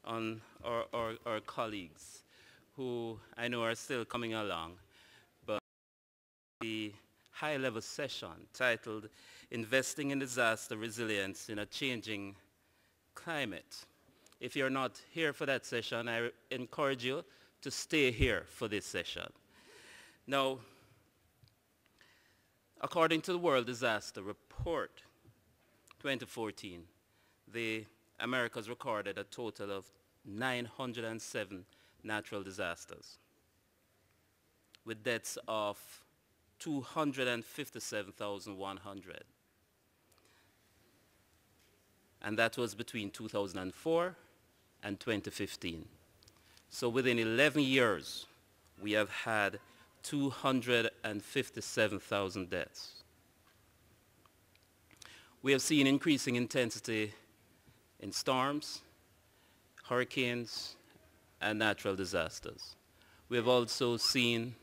on our colleagues who I know are still coming along, but the high-level session titled Investing in Disaster Resilience in a Changing Climate. If you're not here for that session, I encourage you to stay here for this session. Now, according to the World Disaster Report 2014, the Americas recorded a total of 907 natural disasters, with deaths of 257,100. And that was between 2004 and 2015. So within 11 years, we have had 257,000 deaths. We have seen increasing intensity in storms, hurricanes, and natural disasters. We have also seen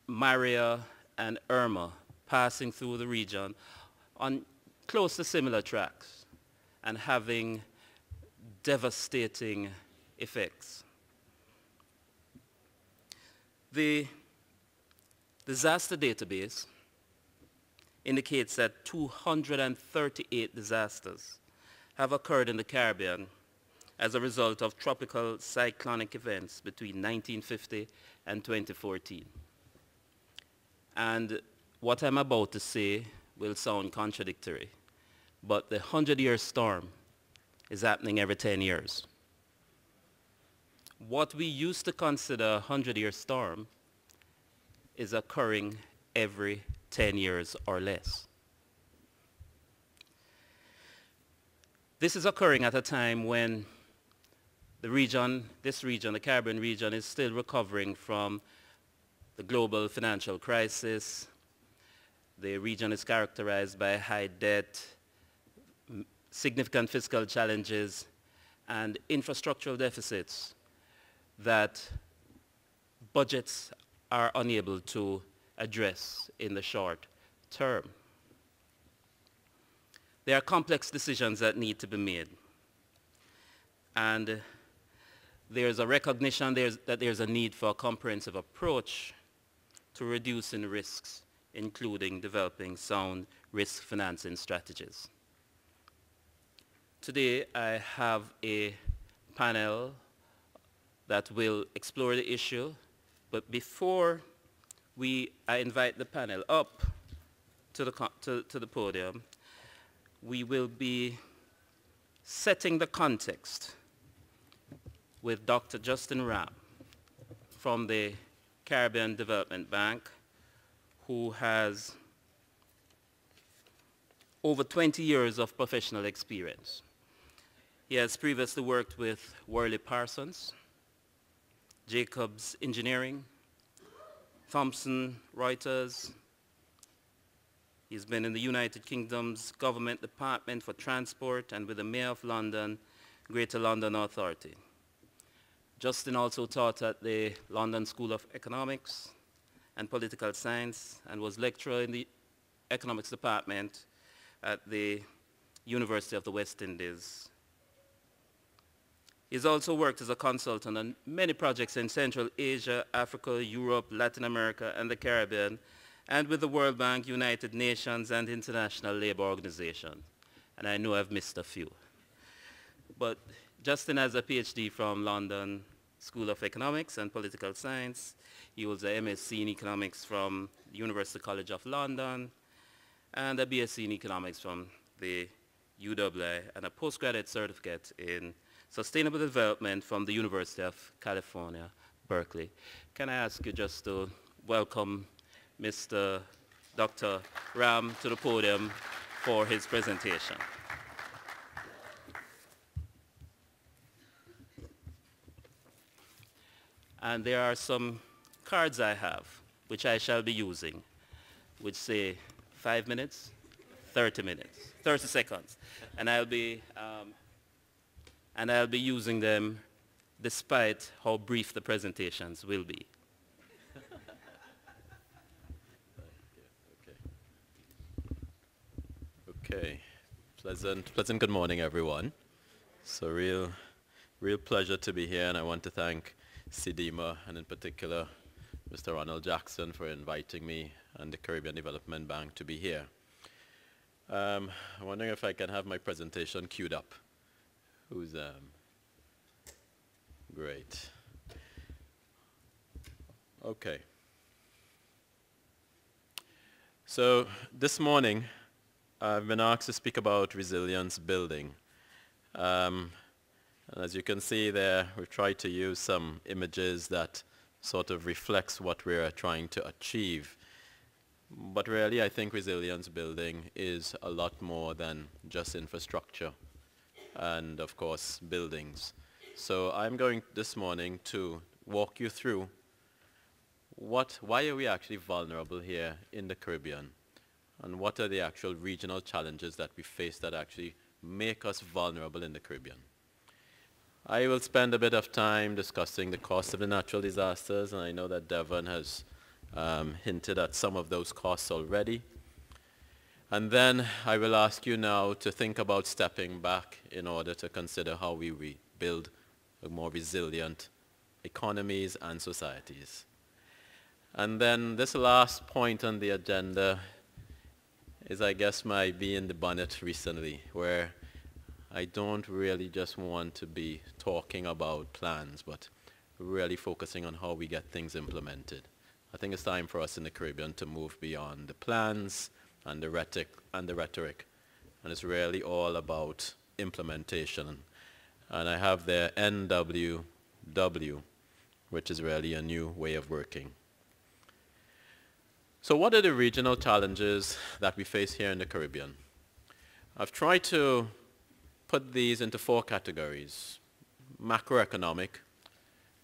Maria and Irma passing through the region on close to similar tracks and having devastating effects. The disaster database indicates that 238 disasters have occurred in the Caribbean as a result of tropical cyclonic events between 1950 and 2014. And what I'm about to say will sound contradictory, but the 100-year storm is happening every 10 years. What we used to consider a 100-year storm is occurring every 10 years or less. This is occurring at a time when the region, the Caribbean region, is still recovering from the global financial crisis. The region is characterized by high debt, significant fiscal challenges, and infrastructural deficits that budgets are unable to address in the short term. There are complex decisions that need to be made. And there's a recognition that there's a need for a comprehensive approach to reducing risks, including developing sound risk financing strategies. Today, I have a panel that will explore the issue, but before I invite the panel up to the podium, we will be setting the context with Dr. Justin Ram from the Caribbean Development Bank, who has over 20 years of professional experience. He has previously worked with Worley Parsons, Jacobs Engineering, Thomson Reuters. He's been in the United Kingdom's Government Department for Transport and with the Mayor of London, Greater London Authority. Justin also taught at the London School of Economics and Political Science and was lecturer in the Economics Department at the University of the West Indies. He's also worked as a consultant on many projects in Central Asia, Africa, Europe, Latin America, and the Caribbean, and with the World Bank, United Nations, and International Labour Organization. And I know I've missed a few. But Justin has a PhD from London School of Economics and Political Science. He holds a MSc in Economics from the University College of London and a BSc in Economics from the UWI and a postgraduate certificate in Sustainable Development from the University of California, Berkeley. Can I ask you just to welcome Mr. Dr. Ram to the podium for his presentation. And there are some cards I have, which I shall be using, which say 5 minutes, 30 minutes, 30 seconds. And I'll be using them despite how brief the presentations will be. Okay. Pleasant good morning, everyone. So real pleasure to be here, and I want to thank CDMA and in particular Mr. Ronald Jackson for inviting me and the Caribbean Development Bank to be here. I'm wondering if I can have my presentation queued up. Who's great. Okay. So this morning I've been asked to speak about resilience building. And as you can see there, we've tried to use some images that sort of reflects what we're trying to achieve. But really, I think resilience building is a lot more than just infrastructure and, of course, buildings. So I'm going this morning to walk you through why are we actually vulnerable here in the Caribbean, and what are the actual regional challenges that we face that actually make us vulnerable in the Caribbean. I will spend a bit of time discussing the cost of the natural disasters, and I know that Devon has hinted at some of those costs already. And then I will ask you now to think about stepping back in order to consider how we build a more resilient economies and societies. And then this last point on the agenda is, I guess, my bee in the bonnet recently, where I don't really just want to be talking about plans, but really focusing on how we get things implemented. I think it's time for us in the Caribbean to move beyond the plans and the rhetoric, and it's really all about implementation. And I have there NWW, which is really a new way of working. So what are the regional challenges that we face here in the Caribbean? I've tried to put these into 4 categories. Macroeconomic.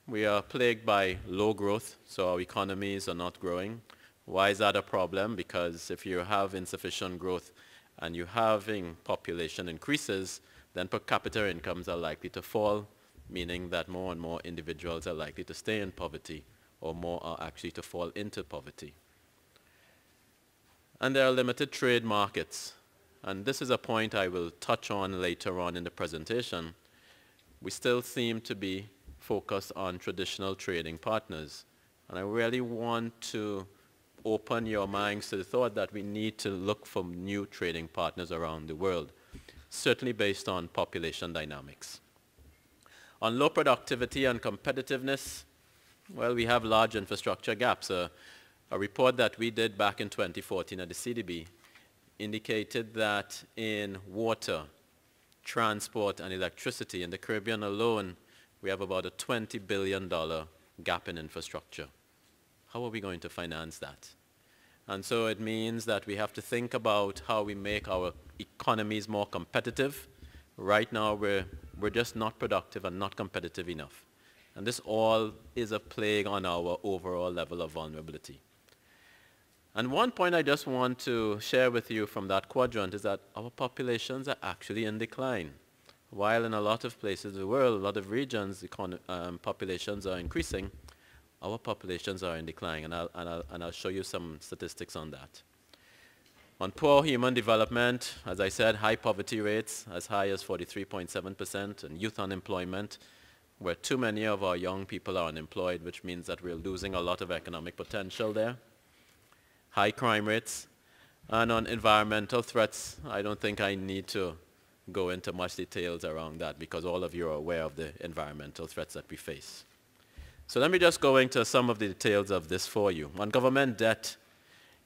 We are plagued by low growth, so our economies are not growing. Why is that a problem? Because if you have insufficient growth and you're having population increases, then per capita incomes are likely to fall, meaning that more and more individuals are likely to stay in poverty, or more are actually to fall into poverty. And there are limited trade markets. And this is a point I will touch on later on in the presentation. We still seem to be focused on traditional trading partners. And I really want to open your minds to the thought that we need to look for new trading partners around the world, certainly based on population dynamics. On low productivity and competitiveness, well, we have large infrastructure gaps. A report that we did back in 2014 at the CDB indicated that in water, transport, and electricity in the Caribbean alone, we have about a $20 billion gap in infrastructure. How are we going to finance that? And so it means that we have to think about how we make our economies more competitive. Right now, we're just not productive and not competitive enough. And this all is a plague on our overall level of vulnerability. And one point I just want to share with you from that quadrant is that our populations are actually in decline. While in a lot of places in the world, a lot of regions, populations are increasing, our populations are in decline, and I'll show you some statistics on that. On poor human development, as I said, high poverty rates, as high as 43.7%, and youth unemployment, where too many of our young people are unemployed, which means that we're losing a lot of economic potential there. High crime rates, and on environmental threats, I don't think I need to go into much details around that because all of you are aware of the environmental threats that we face. So let me just go into some of the details of this for you. On government debt,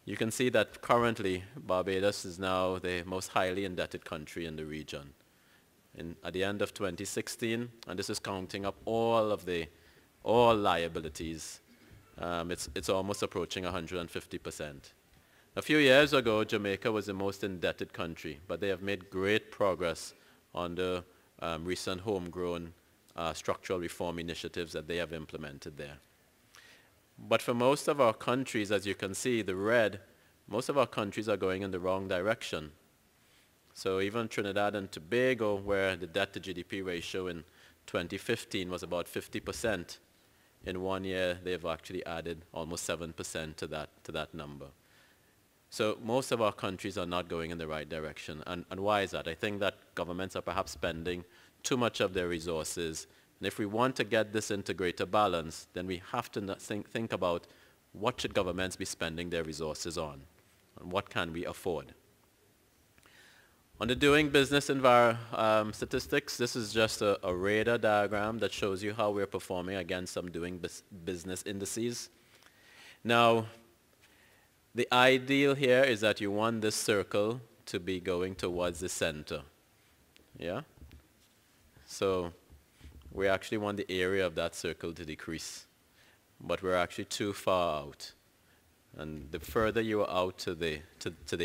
you can see that currently Barbados is now the most highly indebted country in the region. At the end of 2016, and this is counting up all liabilities, it's almost approaching 150%. A few years ago, Jamaica was the most indebted country, but they have made great progress on the recent homegrown structural reform initiatives that they have implemented there. But for most of our countries, as you can see, the red, most of our countries are going in the wrong direction. So even Trinidad and Tobago, where the debt to GDP ratio in 2015 was about 50%, in 1 year they've actually added almost 7% to that number. So most of our countries are not going in the right direction. And why is that? I think that governments are perhaps spending too much of their resources. And if we want to get this into greater balance, then we have to think about what should governments be spending their resources on, and what can we afford. On the doing business statistics, this is just a radar diagram that shows you how we're performing against some doing business indices. Now, the ideal here is that you want this circle to be going towards the center. Yeah? So we actually want the area of that circle to decrease, but we're actually too far out. And the further you are out to the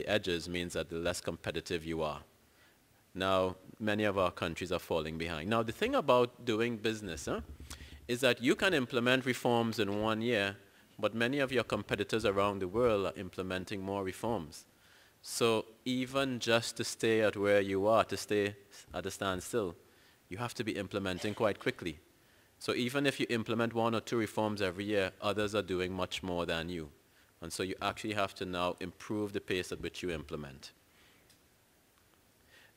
edges means that the less competitive you are. Now, many of our countries are falling behind. Now, the thing about doing business is that you can implement reforms in 1 year, but many of your competitors around the world are implementing more reforms. So even just to stay at where you are, to stay at a standstill, you have to be implementing quite quickly. So even if you implement 1 or 2 reforms every year, others are doing much more than you. And so you actually have to now improve the pace at which you implement.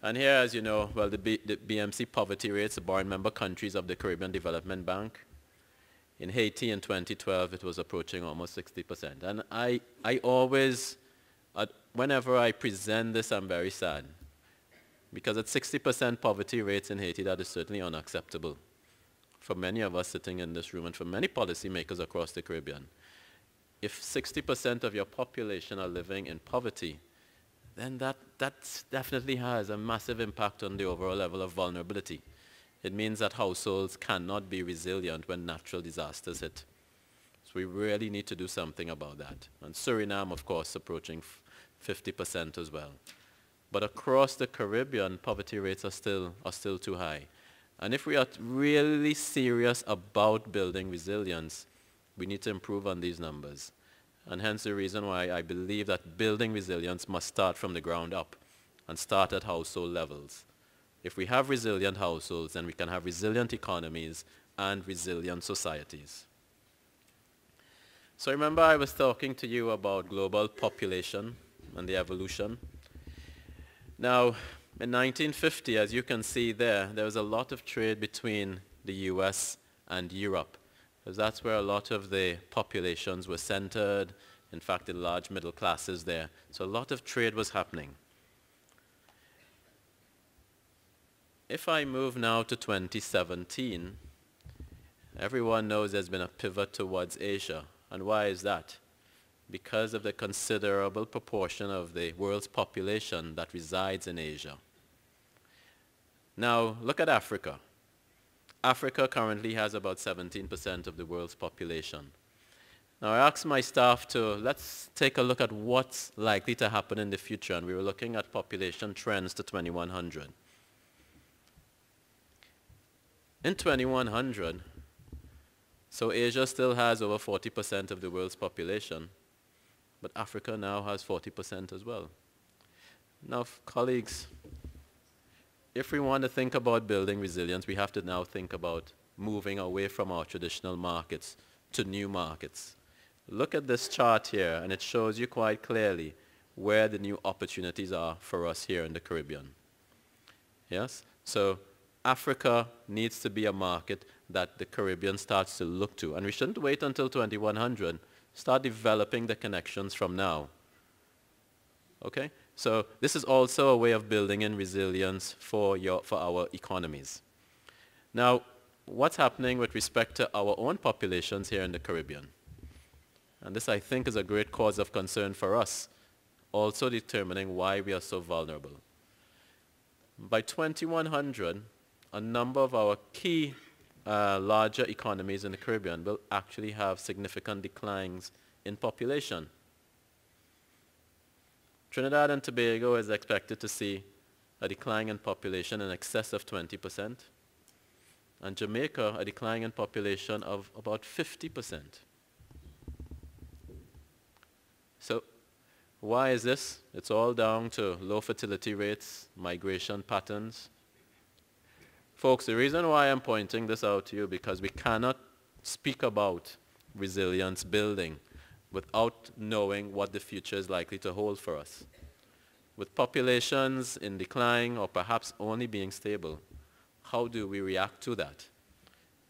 And here, as you know, well, the BMC poverty rates, the borrowing member countries of the Caribbean Development Bank. In Haiti in 2012, it was approaching almost 60%. And I always, whenever I present this, I'm very sad. Because at 60% poverty rates in Haiti, that is certainly unacceptable for many of us sitting in this room and for many policymakers across the Caribbean. If 60% of your population are living in poverty, then that definitely has a massive impact on the overall level of vulnerability. It means that households cannot be resilient when natural disasters hit. So we really need to do something about that. And Suriname, of course, approaching 50% as well. But across the Caribbean, poverty rates are still too high. And if we are really serious about building resilience, we need to improve on these numbers. And hence the reason why I believe that building resilience must start from the ground up and start at household levels. If we have resilient households, then we can have resilient economies and resilient societies. So remember I was talking to you about global population and the evolution. Now, in 1950, as you can see there was a lot of trade between the US and Europe, because that's where a lot of the populations were centered, in fact, the large middle classes there. So a lot of trade was happening. If I move now to 2017, everyone knows there's been a pivot towards Asia. And why is that? Because of the considerable proportion of the world's population that resides in Asia. Now, look at Africa. Africa currently has about 17% of the world's population. Now, I asked my staff let's take a look at what's likely to happen in the future, and we were looking at population trends to 2100. In 2100, so Asia still has over 40% of the world's population, but Africa now has 40% as well. Now, colleagues, if we want to think about building resilience, we have to now think about moving away from our traditional markets to new markets. Look at this chart here, and it shows you quite clearly where the new opportunities are for us here in the Caribbean. Yes? So Africa needs to be a market that the Caribbean starts to look to. And we shouldn't wait until 2100. Start developing the connections from now. Okay? So this is also a way of building in resilience for our economies. Now, what's happening with respect to our own populations here in the Caribbean? And this, I think, is a great cause of concern for us, also determining why we are so vulnerable. By 2100, a number of our key larger economies in the Caribbean will actually have significant declines in population. Trinidad and Tobago is expected to see a decline in population in excess of 20%, and Jamaica a decline in population of about 50%. So why is this? It's all down to low fertility rates, migration patterns. Folks, the reason why I'm pointing this out to you because we cannot speak about resilience building without knowing what the future is likely to hold for us. With populations in decline or perhaps only being stable, how do we react to that?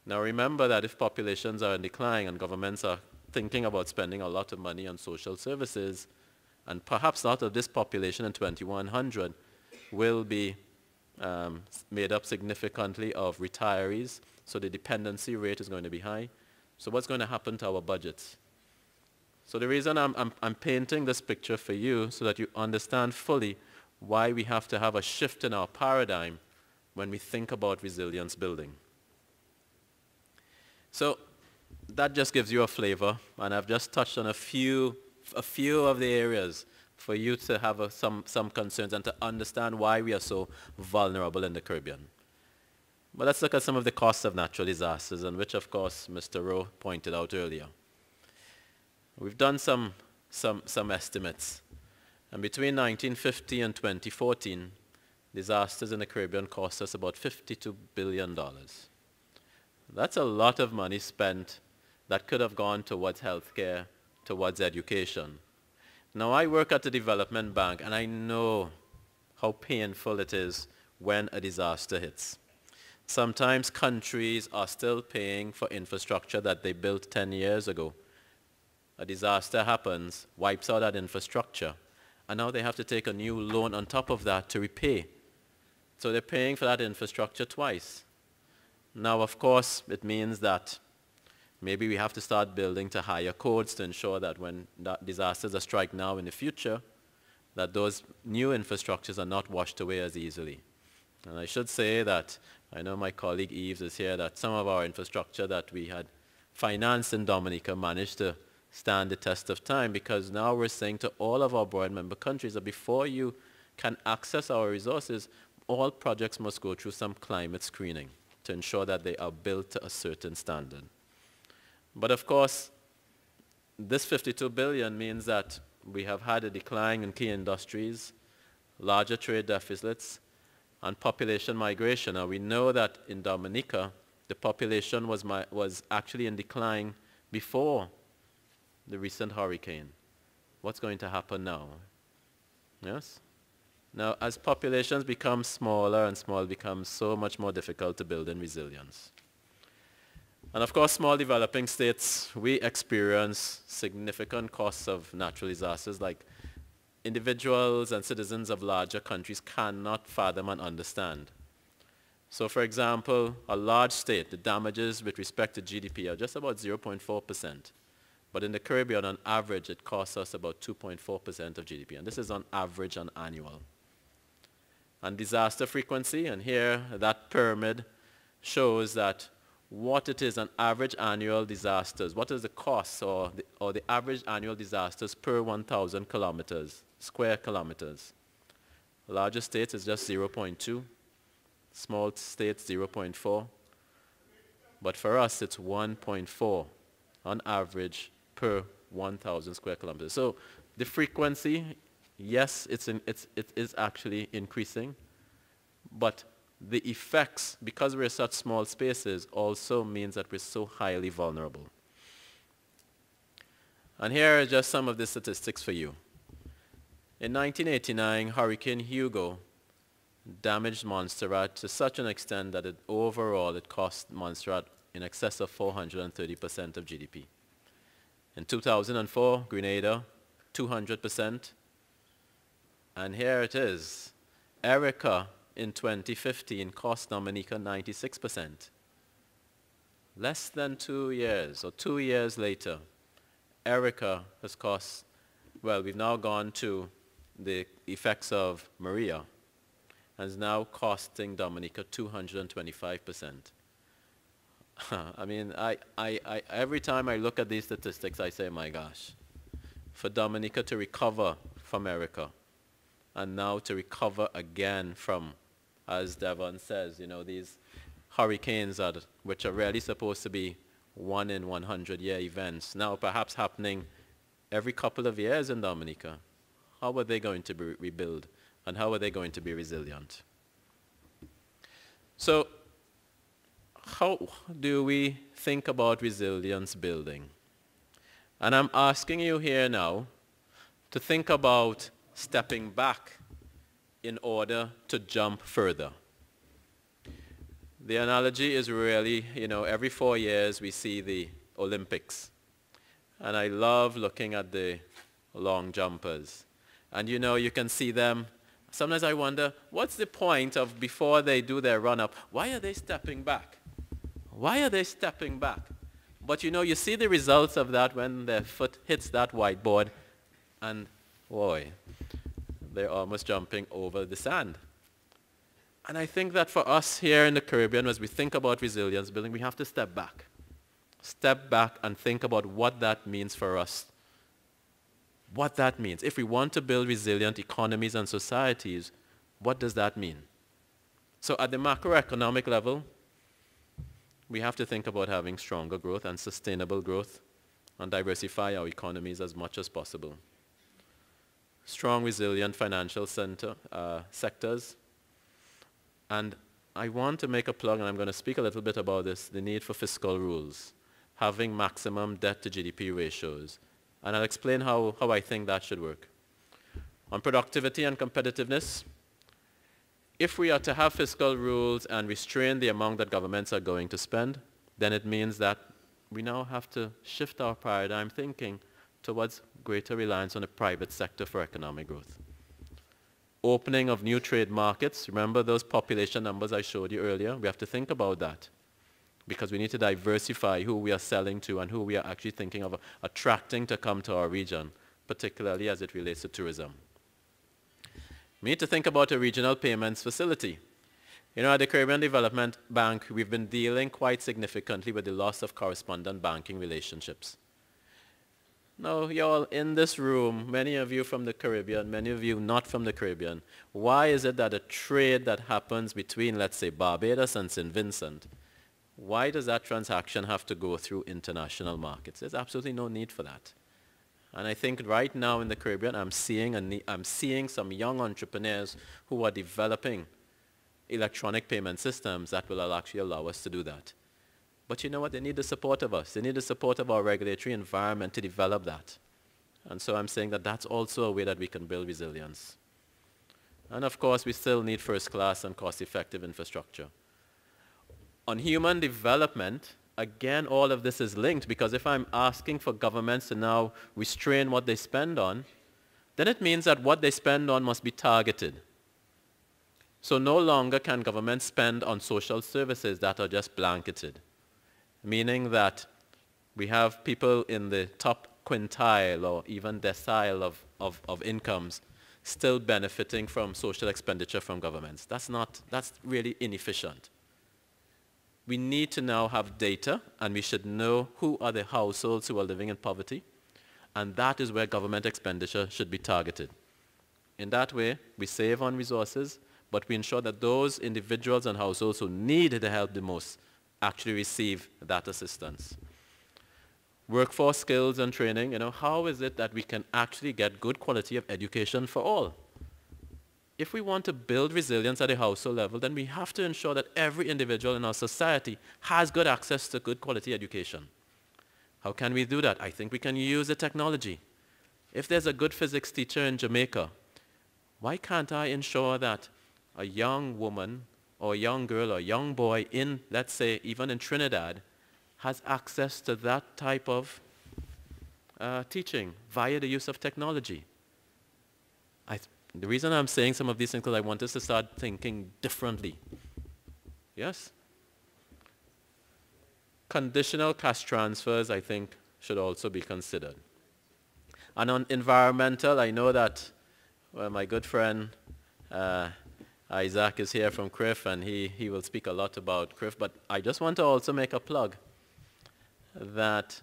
Now remember that if populations are in decline and governments are thinking about spending a lot of money on social services, and perhaps a lot of this population in 2100 will be made up significantly of retirees, so the dependency rate is going to be high. So what's going to happen to our budgets? So the reason I'm painting this picture for you so that you understand fully why we have to have a shift in our paradigm when we think about resilience building. So that just gives you a flavor, and I've just touched on a few of the areas for you to have some concerns and to understand why we are so vulnerable in the Caribbean. But let's look at some of the costs of natural disasters, and which of course Mr. Rowe pointed out earlier. We've done some estimates, and between 1950 and 2014, disasters in the Caribbean cost us about $52 billion. That's a lot of money spent that could have gone towards healthcare, towards education. Now I work at the development bank, and I know how painful it is when a disaster hits. Sometimes countries are still paying for infrastructure that they built 10 years ago. A disaster happens, wipes out that infrastructure, and now they have to take a new loan on top of that to repay. So they're paying for that infrastructure twice. Now, of course, it means that maybe we have to start building to higher codes to ensure that when disasters strike now in the future, that those new infrastructures are not washed away as easily. And I should say that, I know my colleague Yves is here, that some of our infrastructure that we had financed in Dominica managed to stand the test of time, because now we're saying to all of our board member countries that before you can access our resources, all projects must go through some climate screening to ensure that they are built to a certain standard. But of course, this 52 billion means that we have had a decline in key industries, larger trade deficits, and population migration. Now we know that in Dominica, the population was actually in decline before the recent hurricane. What's going to happen now? Yes? Now, as populations become smaller and smaller, it becomes so much more difficult to build in resilience. And of course, small developing states, we experience significant costs of natural disasters, like individuals and citizens of larger countries cannot fathom and understand. So for example, a large state, the damages with respect to GDP are just about 0.4%. But in the Caribbean, on average, it costs us about 2.4% of GDP. And this is on average and annual. And disaster frequency, and here that pyramid shows that what it is on average annual disasters, what is the cost or the average annual disasters per 1,000 kilometers, square kilometers. Larger states is just 0.2, small states 0.4, but for us it's 1.4 on average per 1,000 square kilometers. So the frequency, yes, it is actually increasing, but the effects, because we're such small spaces, also means that we're so highly vulnerable. And here are just some of the statistics for you. In 1989, Hurricane Hugo damaged Montserrat to such an extent that overall it cost Montserrat in excess of 430% of GDP. In 2004, Grenada, 200%. And here it is. Erica in 2015 cost Dominica 96%. Less than 2 years, or 2 years later, Erica has cost, well, we've now gone to the effects of Maria, and is now costing Dominica 225%. I mean, every time I look at these statistics, I say, my gosh, for Dominica to recover from Erica, and now to recover again from, as Devon says, you know, these hurricanes which are really supposed to be 1 in 100-year events, now perhaps happening every couple of years in Dominica. How are they going to be rebuild, and how are they going to be resilient? So how do we think about resilience building? And I'm asking you here now to think about stepping back in order to jump further. The analogy is really, every 4 years we see the Olympics. And I love looking at the long jumpers. And you can see them. Sometimes I wonder, what's the point of before they do their run-up, why are they stepping back? Why are they stepping back? But you see the results of that when their foot hits that whiteboard, and boy, they're almost jumping over the sand. And I think that for us here in the Caribbean, as we think about resilience building, we have to step back. Step back and think about what that means for us. What that means. If we want to build resilient economies and societies, what does that mean? So at the macroeconomic level, we have to think about having stronger growth and sustainable growth and diversify our economies as much as possible. Strong, resilient financial sectors. And I want to make a plug, and I'm going to speak a little bit about this, the need for fiscal rules, having maximum debt to GDP ratios. And I'll explain how I think that should work. On productivity and competitiveness, if we are to have fiscal rules and restrain the amount that governments are going to spend, then it means that we now have to shift our paradigm thinking towards greater reliance on the private sector for economic growth. Opening of new trade markets, remember those population numbers I showed you earlier? We have to think about that because we need to diversify who we are selling to and who we are actually thinking of attracting to come to our region, particularly as it relates to tourism. We need to think about a regional payments facility. At the Caribbean Development Bank, we've been dealing quite significantly with the loss of correspondent banking relationships. Now, y'all in this room, many of you from the Caribbean, many of you not from the Caribbean, why is it that a trade that happens between, let's say, Barbados and St. Vincent, why does that transaction have to go through international markets? There's absolutely no need for that. And I think right now in the Caribbean, I'm seeing some young entrepreneurs who are developing electronic payment systems that will actually allow us to do that. But you know what? They need the support of us. They need the support of our regulatory environment to develop that. And so I'm saying that that's also a way that we can build resilience. And of course, we still need first-class and cost-effective infrastructure. On human development, again, all of this is linked because if I'm asking for governments to now restrain what they spend on, then it means that what they spend on must be targeted. So no longer can governments spend on social services that are just blanketed, meaning that we have people in the top quintile or even decile of incomes still benefiting from social expenditure from governments. That's really inefficient. We need to now have data, and we should know who are the households who are living in poverty, and that is where government expenditure should be targeted. In that way, we save on resources, but we ensure that those individuals and households who need the help the most actually receive that assistance. Workforce skills and training, how is it that we can actually get good quality of education for all? If we want to build resilience at a household level, then we have to ensure that every individual in our society has good access to good quality education. How can we do that? I think we can use the technology. If there's a good physics teacher in Jamaica, why can't I ensure that a young woman or a young girl or a young boy in, let's say, even in Trinidad, has access to that type of teaching via the use of technology? The reason I'm saying some of these things is because I want us to start thinking differently. Yes? Conditional cash transfers, I think, should also be considered. And on environmental, I know that my good friend Isaac is here from CRIF, and he will speak a lot about CRIF, but I just want to also make a plug that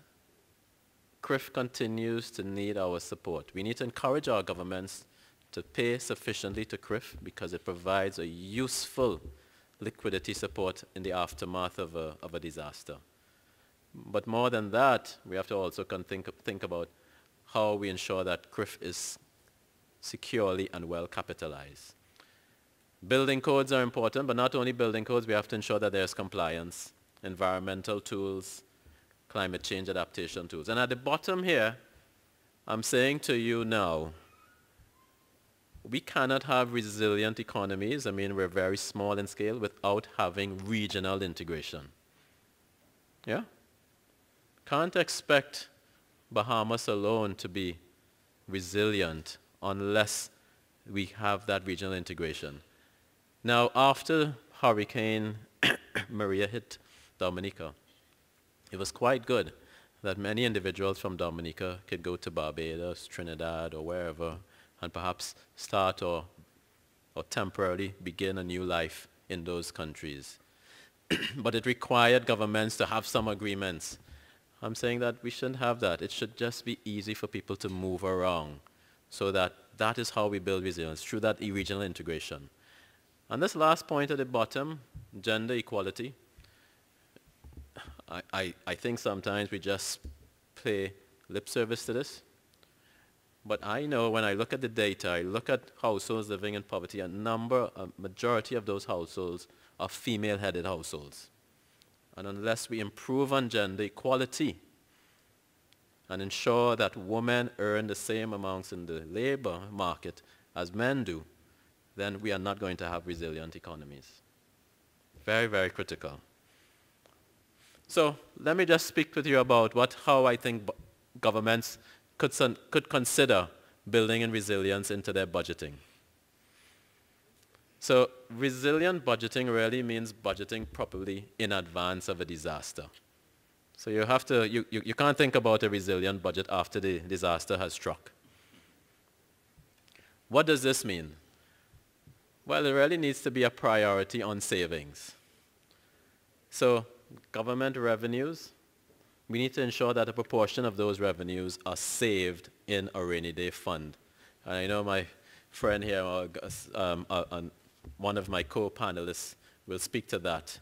CRIF continues to need our support. We need to encourage our governments to pay sufficiently to CRIF because it provides a useful liquidity support in the aftermath of a disaster. But more than that, we have to also think about how we ensure that CRIF is securely and well capitalized. Building codes are important, but not only building codes, we have to ensure that there's compliance, environmental tools, climate change adaptation tools. And at the bottom here, I'm saying to you now, we cannot have resilient economies, I mean, we're very small in scale, without having regional integration. Yeah? Can't expect Bahamas alone to be resilient unless we have that regional integration. Now, after Hurricane Maria hit Dominica, it was quite good that many individuals from Dominica could go to Barbados, Trinidad, or wherever, and perhaps start or temporarily begin a new life in those countries. But it required governments to have some agreements. I'm saying that we shouldn't have that. It should just be easy for people to move around, so that is how we build resilience, through that regional integration. And this last point at the bottom, gender equality, I think sometimes we just pay lip service to this. But I know when I look at the data, I look at households living in poverty, a majority of those households are female-headed households. And unless we improve on gender equality and ensure that women earn the same amounts in the labor market as men do, then we are not going to have resilient economies. Very, very critical. So let me just speak with you about how I think governments could consider building in resilience into their budgeting. So resilient budgeting really means budgeting properly in advance of a disaster. So you have to, you can't think about a resilient budget after the disaster has struck. What does this mean? Well, there really needs to be a priority on savings. So government revenues, we need to ensure that a proportion of those revenues are saved in a rainy day fund. And I know my friend here, one of my co-panelists, will speak to that.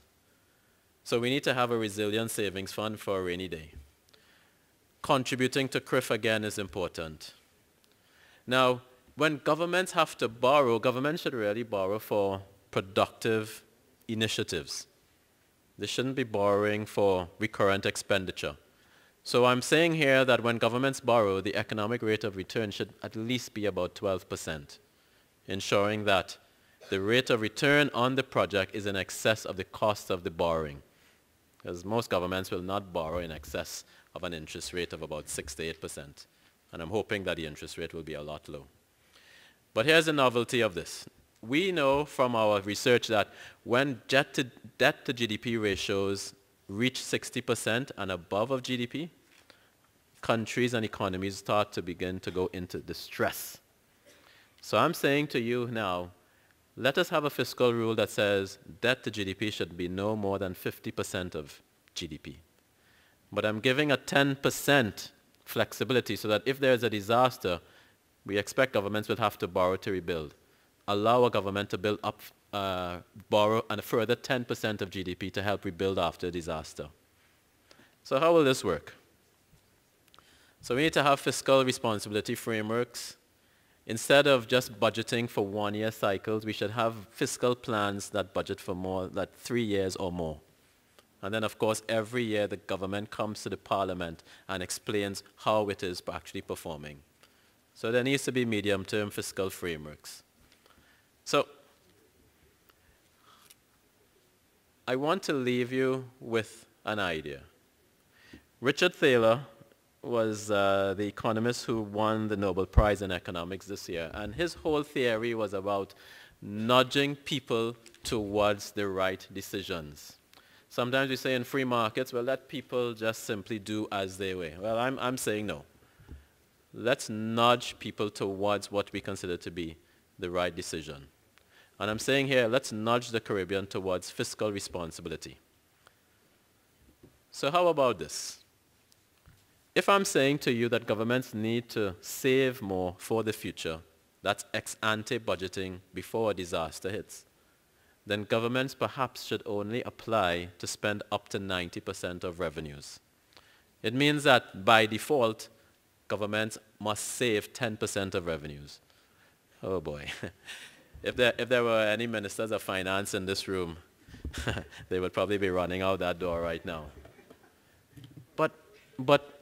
So we need to have a resilient savings fund for a rainy day. Contributing to CRIF again is important. Now, when governments have to borrow, governments should really borrow for productive initiatives. They shouldn't be borrowing for recurrent expenditure. So I'm saying here that when governments borrow, the economic rate of return should at least be about 12%, ensuring that the rate of return on the project is in excess of the cost of the borrowing. Because most governments will not borrow in excess of an interest rate of about 6 to 8%. And I'm hoping that the interest rate will be a lot low. But here's the novelty of this. We know from our research that when debt to GDP ratios reach 60% and above of GDP, countries and economies start to begin to go into distress. So I'm saying to you now, let us have a fiscal rule that says debt to GDP should be no more than 50% of GDP. But I'm giving a 10% flexibility so that if there's a disaster, we expect governments will have to borrow to rebuild. Allow a government to build up, borrow a further 10% of GDP to help rebuild after a disaster. So how will this work? So we need to have fiscal responsibility frameworks. Instead of just budgeting for one-year cycles, we should have fiscal plans that budget for more than 3 years or more. And then, of course, every year the government comes to the parliament and explains how it is actually performing. So there needs to be medium-term fiscal frameworks. So I want to leave you with an idea. Richard Thaler was the economist who won the Nobel Prize in Economics this year, and his whole theory was about nudging people towards the right decisions. Sometimes we say in free markets, well, let people just simply do as they will. Well, I'm saying no. Let's nudge people towards what we consider to be the right decision. And I'm saying here, let's nudge the Caribbean towards fiscal responsibility. So how about this? If I'm saying to you that governments need to save more for the future, that's ex-ante budgeting before a disaster hits, then governments perhaps should only apply to spend up to 90% of revenues. It means that by default, governments must save 10% of revenues. Oh boy. If there were any ministers of finance in this room, they would probably be running out that door right now. But but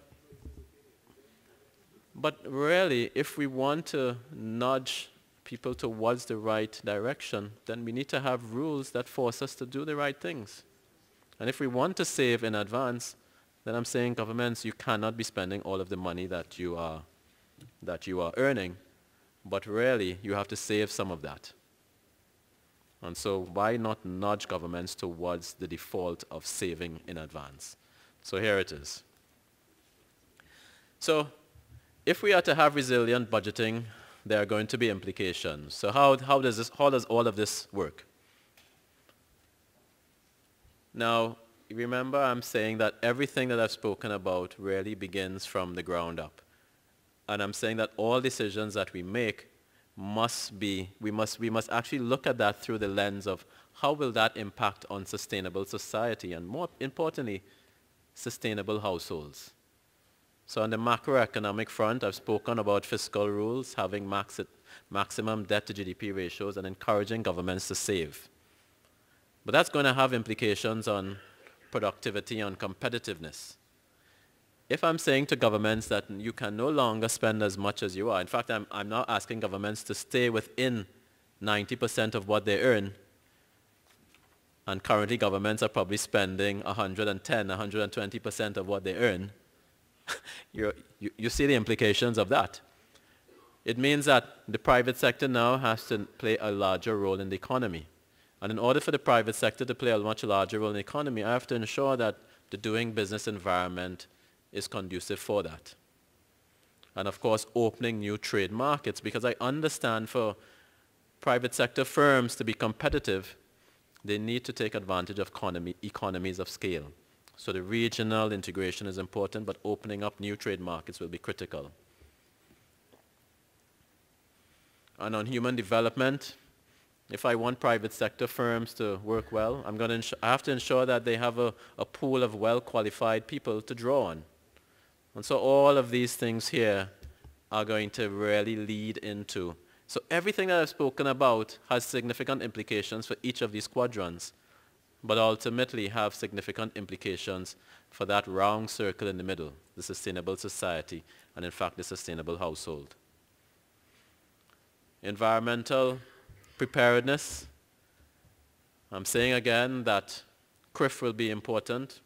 really, if we want to nudge people towards the right direction, then we need to have rules that force us to do the right things. And if we want to save in advance, then I'm saying governments, you cannot be spending all of the money that you are earning, but really you have to save some of that. And so why not nudge governments towards the default of saving in advance? So here it is. So if we are to have resilient budgeting, there are going to be implications. So how does all of this work? Now, remember I'm saying that everything that I've spoken about really begins from the ground up. And I'm saying that all decisions that we make we must actually look at that through the lens of how will that impact on sustainable society and, more importantly, sustainable households. So on the macroeconomic front, I've spoken about fiscal rules, having maximum debt to GDP ratios and encouraging governments to save. But that's going to have implications on productivity and competitiveness. If I'm saying to governments that you can no longer spend as much as you are, in fact, I'm now asking governments to stay within 90% of what they earn, and currently governments are probably spending 110, 120% of what they earn, you see the implications of that. It means that the private sector now has to play a larger role in the economy. And in order for the private sector to play a much larger role in the economy, I have to ensure that the doing business environment is conducive for that. And of course, opening new trade markets, because I understand for private sector firms to be competitive, they need to take advantage of economies of scale. So the regional integration is important, but opening up new trade markets will be critical. And on human development, if I want private sector firms to work well, I have to ensure that they have a pool of well-qualified people to draw on. And so all of these things here are going to really lead into. So everything that I've spoken about has significant implications for each of these quadrants, but ultimately have significant implications for that round circle in the middle, the sustainable society, and in fact the sustainable household. Environmental preparedness. I'm saying again that CRIF will be important.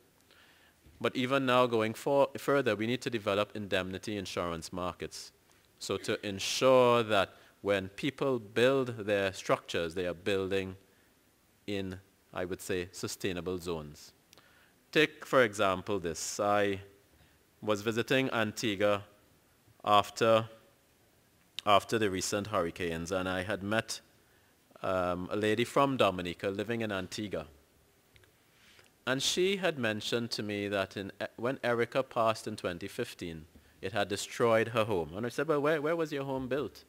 But even now, going further, we need to develop indemnity insurance markets. So to ensure that when people build their structures, they are building in, I would say, sustainable zones. Take, for example, this. I was visiting Antigua after the recent hurricanes, and I had met a lady from Dominica living in Antigua. And she had mentioned to me that when Erica passed in 2015, it had destroyed her home. And I said, well, where was your home built?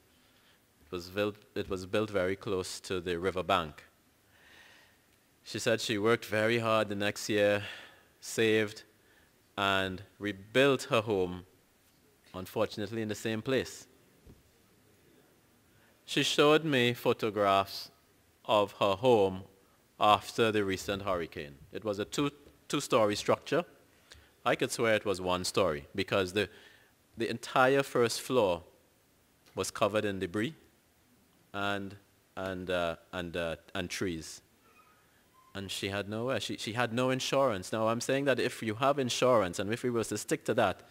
It was built very close to the riverbank. She said she worked very hard the next year, saved, and rebuilt her home, unfortunately in the same place. She showed me photographs of her home after the recent hurricane. It was a two-story structure. I could swear it was one story because the entire first floor was covered in debris and trees. And she had nowhere. She had no insurance. Now I'm saying that if you have insurance, and if we were to stick to that,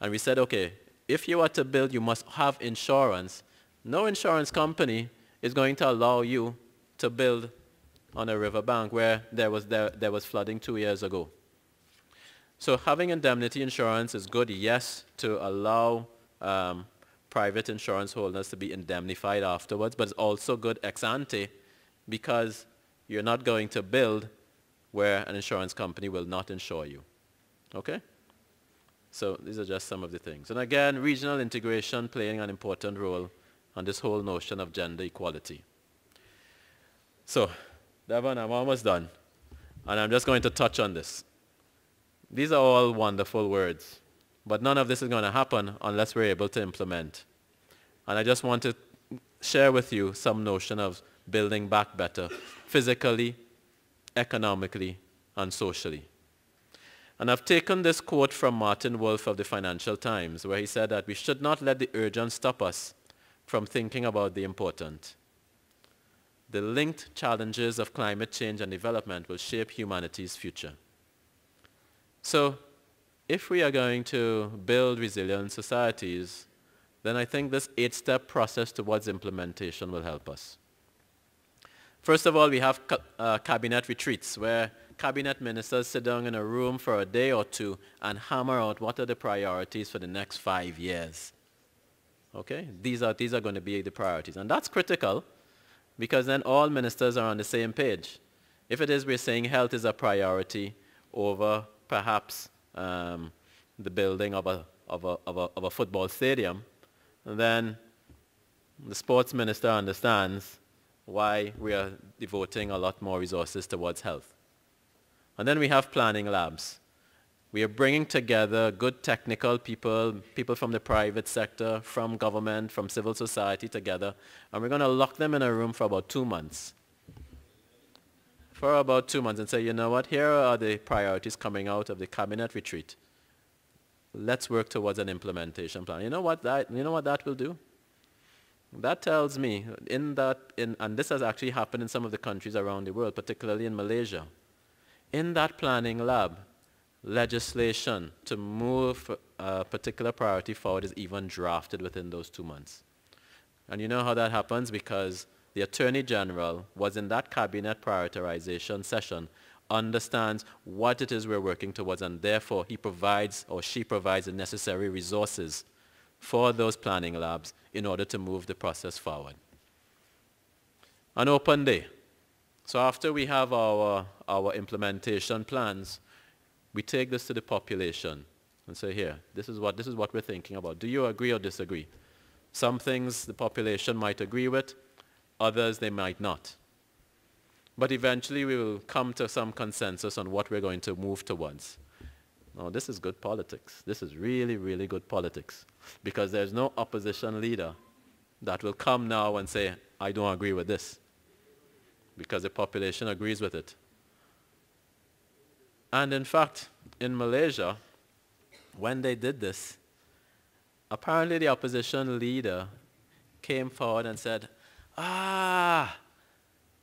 and we said, okay, if you are to build, you must have insurance. No insurance company is going to allow you to build on a riverbank where there was flooding 2 years ago. So having indemnity insurance is good, yes, to allow private insurance holders to be indemnified afterwards, but it's also good ex ante because you're not going to build where an insurance company will not insure you. Okay? So these are just some of the things. And again, regional integration playing an important role on this whole notion of gender equality. So, Devon, I'm almost done. And I'm just going to touch on this. These are all wonderful words, but none of this is going to happen unless we're able to implement. And I just want to share with you some notion of building back better, physically, economically, and socially. And I've taken this quote from Martin Wolf of the Financial Times, where he said that we should not let the urgent stop us from thinking about the important. The linked challenges of climate change and development will shape humanity's future. So, if we are going to build resilient societies, then I think this 8-step process towards implementation will help us. First of all, we have cabinet retreats, where cabinet ministers sit down in a room for a day or two and hammer out what are the priorities for the next 5 years. Okay? These are going to be the priorities. And that's critical, because then all ministers are on the same page. If it is we're saying health is a priority over perhaps the building of a football stadium, then the sports minister understands why we are devoting a lot more resources towards health. And then we have planning labs. We are bringing together good technical people, people from the private sector, from government, from civil society together, and we're going to lock them in a room for about 2 months. For about 2 months, and say, you know what, here are the priorities coming out of the cabinet retreat. Let's work towards an implementation plan. You know what that will do? That tells me, and this has actually happened in some of the countries around the world, particularly in Malaysia. In that planning lab, legislation to move a particular priority forward is even drafted within those 2 months. And you know how that happens? Because the Attorney General was in that cabinet prioritization session, understands what it is we're working towards, and therefore he provides or she provides the necessary resources for those planning labs in order to move the process forward. An open day. So after we have our implementation plans, we take this to the population and say, here, this is what we're thinking about. Do you agree or disagree? Some things the population might agree with, others they might not. But eventually we will come to some consensus on what we're going to move towards. Now, this is good politics. This is really, really good politics. Because there's no opposition leader that will come now and say, I don't agree with this. Because the population agrees with it. And in fact, in Malaysia, when they did this, apparently the opposition leader came forward and said,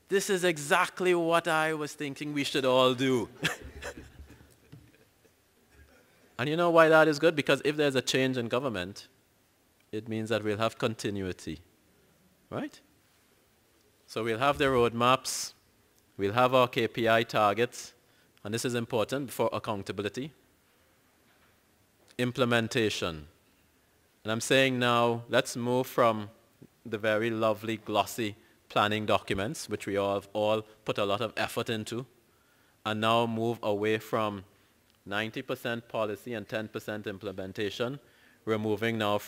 this is exactly what I was thinking we should all do. And you know why that is good? Because if there's a change in government, it means that we'll have continuity, right? So we'll have the roadmaps, we'll have our KPI targets, and this is important for accountability. Implementation. And I'm saying now, let's move from the very lovely, glossy planning documents, which we have all put a lot of effort into, and now move away from 90% policy and 10% implementation. We're moving now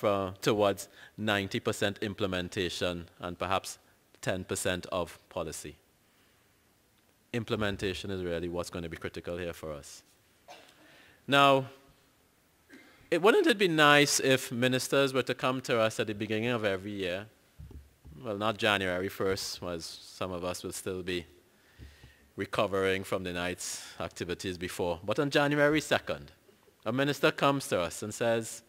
towards 90% implementation and perhaps 10% of policy. Implementation is really what's going to be critical here for us. Now, wouldn't it be nice if ministers were to come to us at the beginning of every year? Well, not January 1st, as some of us will still be recovering from the night's activities before. But on January 2nd, a minister comes to us and says,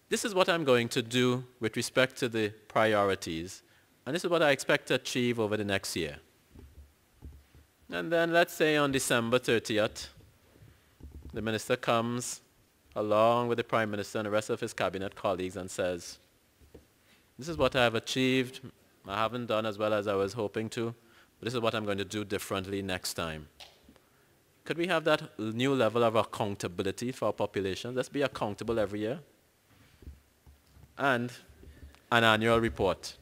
this is what I'm going to do with respect to the priorities, and this is what I expect to achieve over the next year. And then let's say on December 30th, the minister comes along with the Prime Minister and the rest of his cabinet colleagues and says, this is what I have achieved. I haven't done as well as I was hoping to. But this is what I'm going to do differently next time. Could we have that new level of accountability for our population? Let's be accountable every year. And an annual report.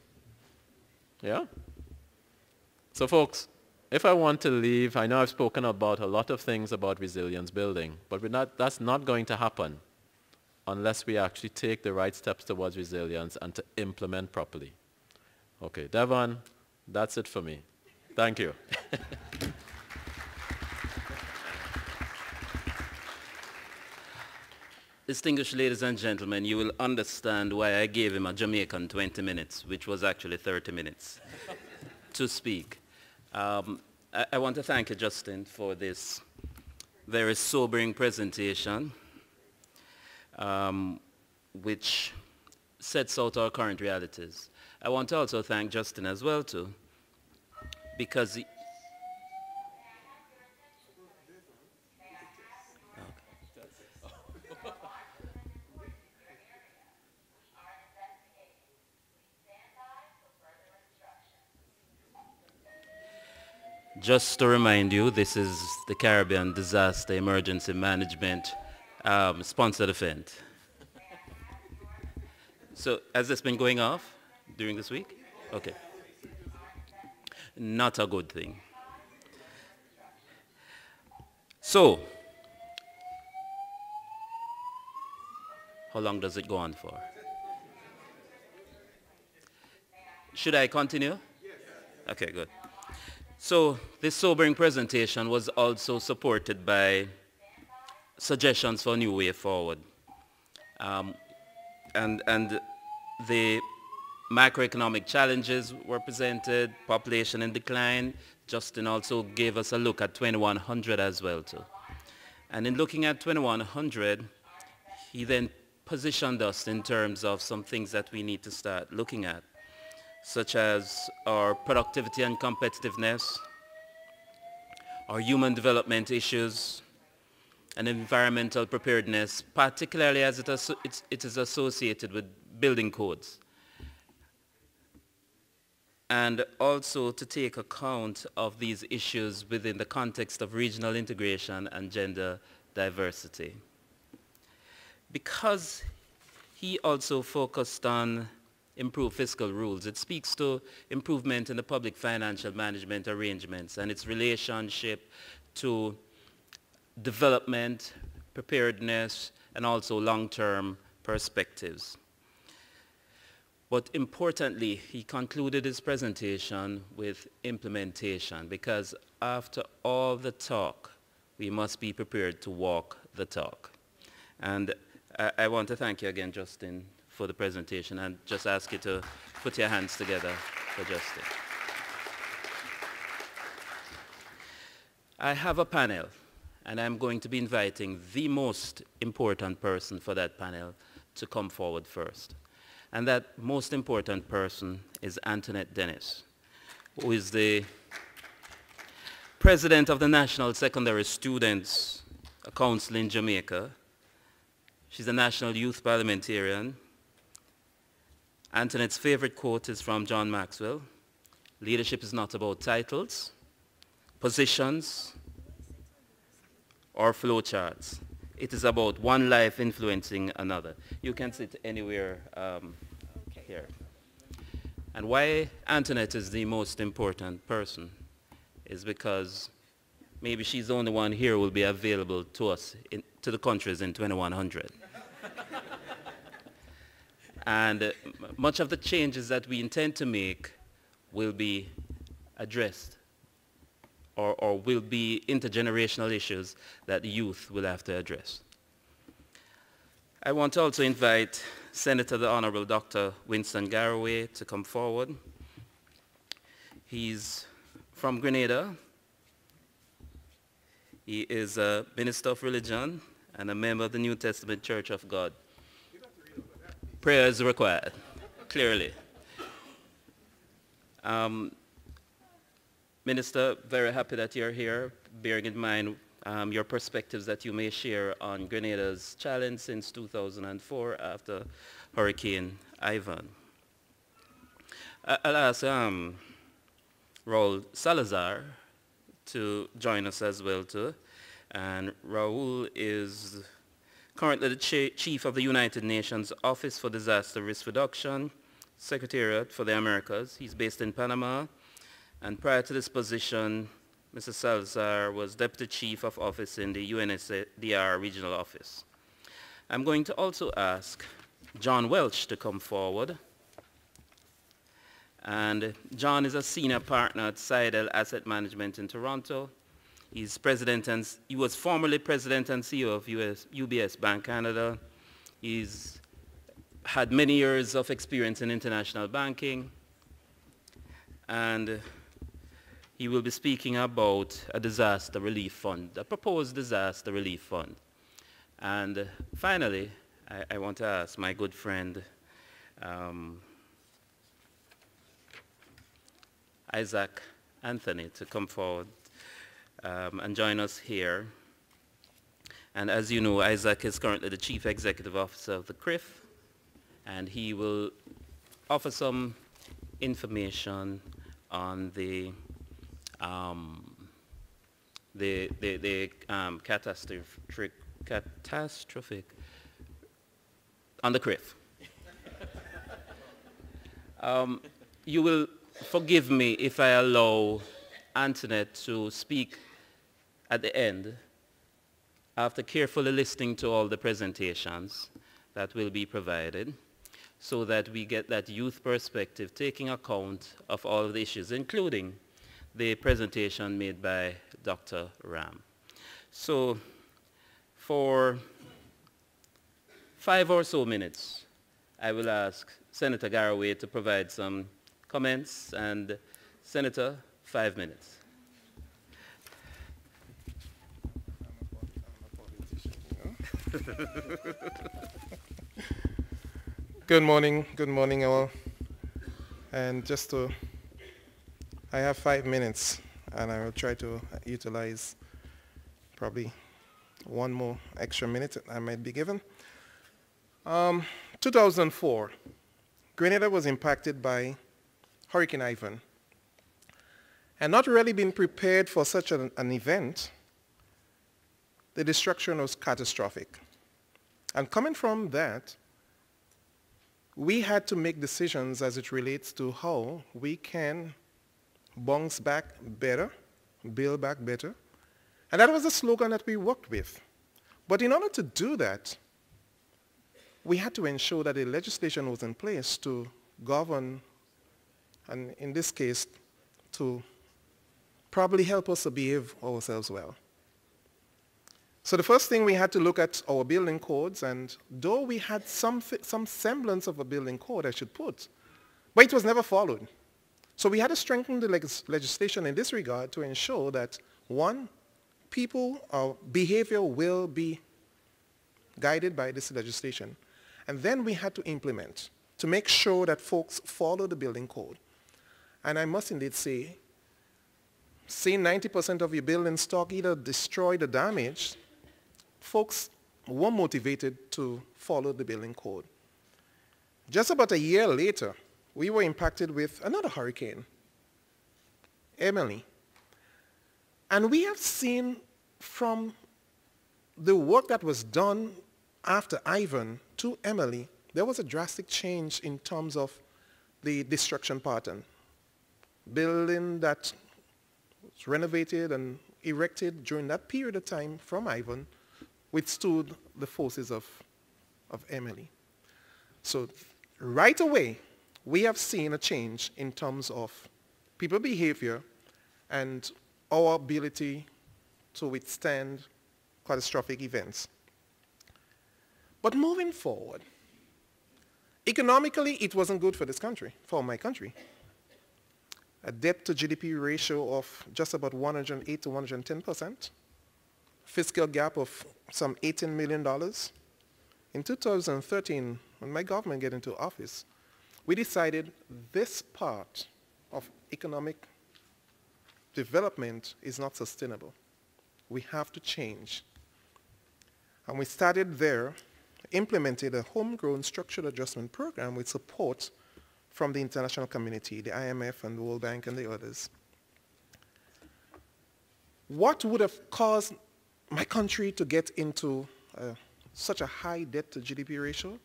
Yeah? So folks, if I want to leave, I know I've spoken about a lot of things about resilience building, but that's not going to happen unless we actually take the right steps towards resilience and to implement properly. Okay, Devon, that's it for me. Thank you. Distinguished ladies and gentlemen, you will understand why I gave him a Jamaican 20 minutes, which was actually 30 minutes, to speak. I want to thank you, Justin, for this very sobering presentation, which sets out our current realities. I want to also thank Justin as well too, because just to remind you, this is the Caribbean Disaster Emergency Management sponsored event. So has this been going off during this week? Okay. Not a good thing. So, how long does it go on for? Should I continue? Okay, good. So this sobering presentation was also supported by suggestions for a new way forward. And the macroeconomic challenges were presented, population in decline. Justin also gave us a look at 2100 as well too. And in looking at 2100, he then positioned us in terms of some things that we need to start looking at, such as our productivity and competitiveness, our human development issues, and environmental preparedness, particularly as it is associated with building codes. And also to take account of these issues within the context of regional integration and gender diversity. Because he also focused on improved fiscal rules, it speaks to improvement in the public financial management arrangements and its relationship to development, preparedness, and also long-term perspectives. But importantly, he concluded his presentation with implementation, because after all the talk, we must be prepared to walk the talk. And I want to thank you again, Justin, for the presentation, and just ask you to put your hands together for Justin. I have a panel, and I'm going to be inviting the most important person for that panel to come forward first. And that most important person is Antoinette Dennis, who is the president of the National Secondary Students Council in Jamaica. She's a national youth parliamentarian. Antoinette's favorite quote is from John Maxwell: "Leadership is not about titles, positions, or flowcharts. It is about one life influencing another." You can sit anywhere here. And why Antoinette is the most important person is because maybe she's the only one here who will be available to us, to the countries in 2100. And much of the changes that we intend to make will be addressed or will be intergenerational issues that the youth will have to address. I want to also invite Senator the Honorable Dr. Winston Garraway to come forward. He's from Grenada. He is a minister of religion and a member of the New Testament Church of God. Prayer is required, clearly. Minister, very happy that you're here, bearing in mind your perspectives that you may share on Grenada's challenge since 2004 after Hurricane Ivan. I'll ask Raul Salazar to join us as well too. And Raul is currently the chief of the United Nations Office for Disaster Risk Reduction, Secretariat for the Americas. He's based in Panama. And prior to this position, Mr. Salazar was Deputy Chief of Office in the UNSDR Regional Office. I'm going to also ask John Welch to come forward. And John is a senior partner at Sidel Asset Management in Toronto. He's president and he was formerly president and CEO of UBS Bank Canada. He's had many years of experience in international banking. And He will be speaking about a disaster relief fund, a proposed disaster relief fund. And finally, I want to ask my good friend Isaac Anthony to come forward and join us here. And as you know, Isaac is currently the Chief Executive Officer of the CRIF, and he will offer some information on the catastrophic on the CRIF. You will forgive me if I allow Antoinette to speak at the end after carefully listening to all the presentations that will be provided, so that we get that youth perspective, taking account of all of the issues, including the presentation made by Dr. Ram. So for 5 or so minutes, I will ask Senator Garraway to provide some comments, and Senator, 5 minutes. Good morning all. And I have 5 minutes, and I will try to utilize probably one more extra minute I might be given. 2004, Grenada was impacted by Hurricane Ivan. And not really being prepared for such an event, the destruction was catastrophic. And coming from that, we had to make decisions as it relates to how we can bounce back better, build back better. And that was the slogan that we worked with. But in order to do that, we had to ensure that the legislation was in place to govern, and in this case, to probably help us to behave ourselves well. So the first thing, we had to look at our building codes, and though we had some semblance of a building code, I should put, but it was never followed. So we had to strengthen the legislation in this regard to ensure that, one, our behavior will be guided by this legislation. And then we had to implement to make sure that folks follow the building code. And I must indeed say, seeing 90% of your building stock either destroyed or damaged, folks were motivated to follow the building code. Just about a year later, we were impacted with another hurricane, Emily. And we have seen from the work that was done after Ivan to Emily, there was a drastic change in terms of the destruction pattern. Building that was renovated and erected during that period of time from Ivan withstood the forces of Emily. So right away, we have seen a change in terms of people behavior and our ability to withstand catastrophic events. But moving forward, economically, it wasn't good for this country, for my country. A debt to GDP ratio of just about 108 to 110%, fiscal gap of some $18 million. In 2013, when my government got into office, we decided this part of economic development is not sustainable. We have to change. And we started there, implemented a homegrown structural adjustment program with support from the international community, the IMF and the World Bank and the others. What would have caused my country to get into such a high debt to GDP ratio?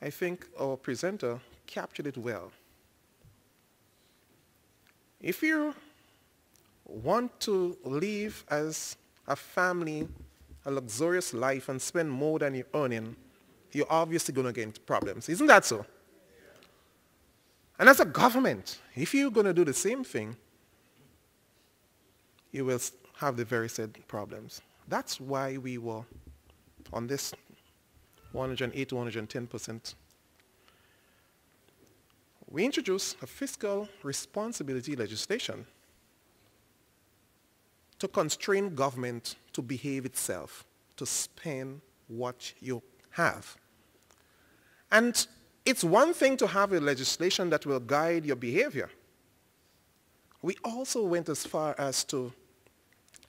I think our presenter captured it well. If you want to live as a family, a luxurious life, and spend more than you're earning, you're obviously going to get into problems. Isn't that so? And as a government, if you're going to do the same thing, you will have the very said problems. That's why we were on this 108 to 110%. we introduced a fiscal responsibility legislation to constrain government to behave itself, to spend what you have. And it's one thing to have a legislation that will guide your behavior. We also went as far as to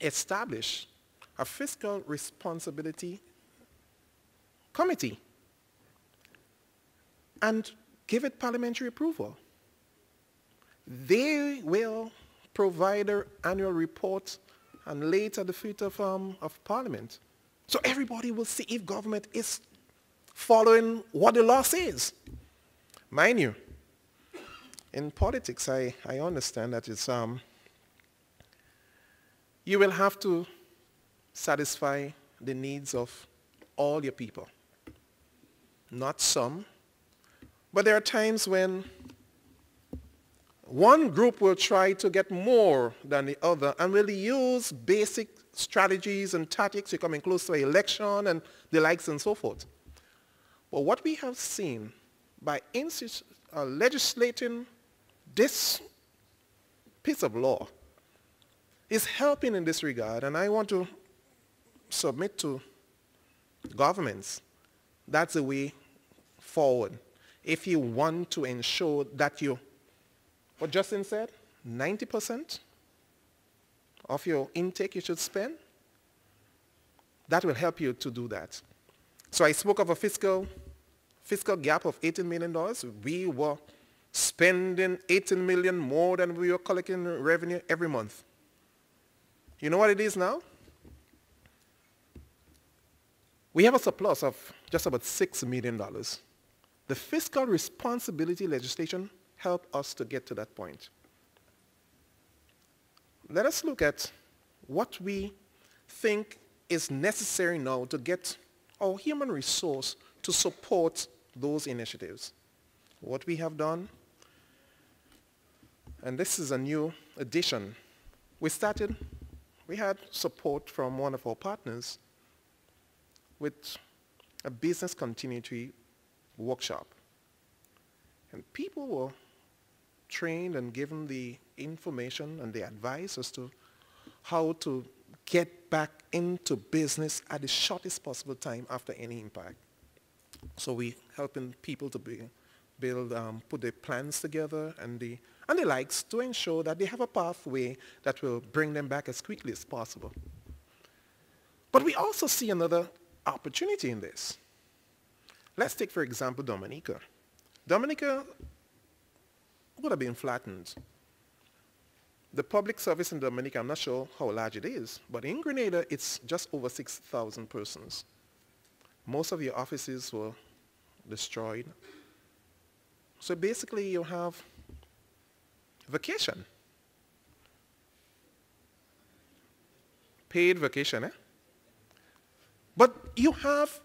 establish a fiscal responsibility committee and give it parliamentary approval. They will provide their annual report and later the future form of Parliament. So everybody will see if government is following what the law says. Mind you, in politics, I understand that it's, you will have to satisfy the needs of all your people. Not some, but there are times when one group will try to get more than the other and will use basic strategies and tactics to coming close to an election and the likes and so forth. But what we have seen by legislating this piece of law is helping in this regard, and I want to submit to governments that's the way forward. If you want to ensure that you, what Justin said, 90% of your intake you should spend, that will help you to do that. So I spoke of a fiscal gap of $18 million. We were spending $18 million more than we were collecting revenue every month. You know what it is now? We have a surplus of just about $6 million. The fiscal responsibility legislation helped us to get to that point. Let us look at what we think is necessary now to get our human resource to support those initiatives. What we have done, and this is a new addition, we had support from one of our partners with a business continuity workshop. And people were trained and given the information and the advice as to how to get back into business at the shortest possible time after any impact. So we helping people to put their plans together and the likes to ensure that they have a pathway that will bring them back as quickly as possible. But we also see another opportunity in this. Let's take, for example, Dominica. Dominica would have been flattened. The public service in Dominica, I'm not sure how large it is, but in Grenada, it's just over 6,000 persons. Most of your offices were destroyed. So basically, you have vacation. Paid vacation, eh? But you have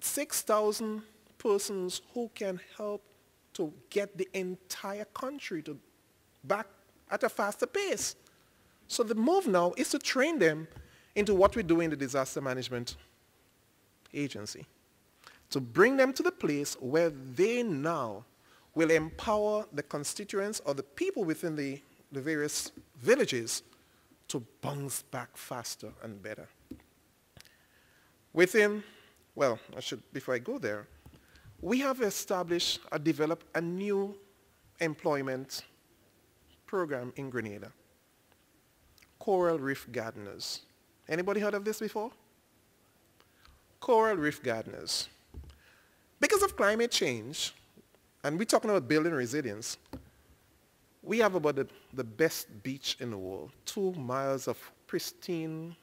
6,000 persons who can help to get the entire country to back at a faster pace. So the move now is to train them into what we do in the disaster management agency, to bring them to the place where they now will empower the constituents or the people within the various villages to bounce back faster and better. Before I go there, we have established or developed a new employment program in Grenada, Coral Reef Gardeners. Anybody heard of this before? Coral Reef Gardeners. Because of climate change, and we're talking about building resilience, we have about the best beach in the world, 2 miles of pristine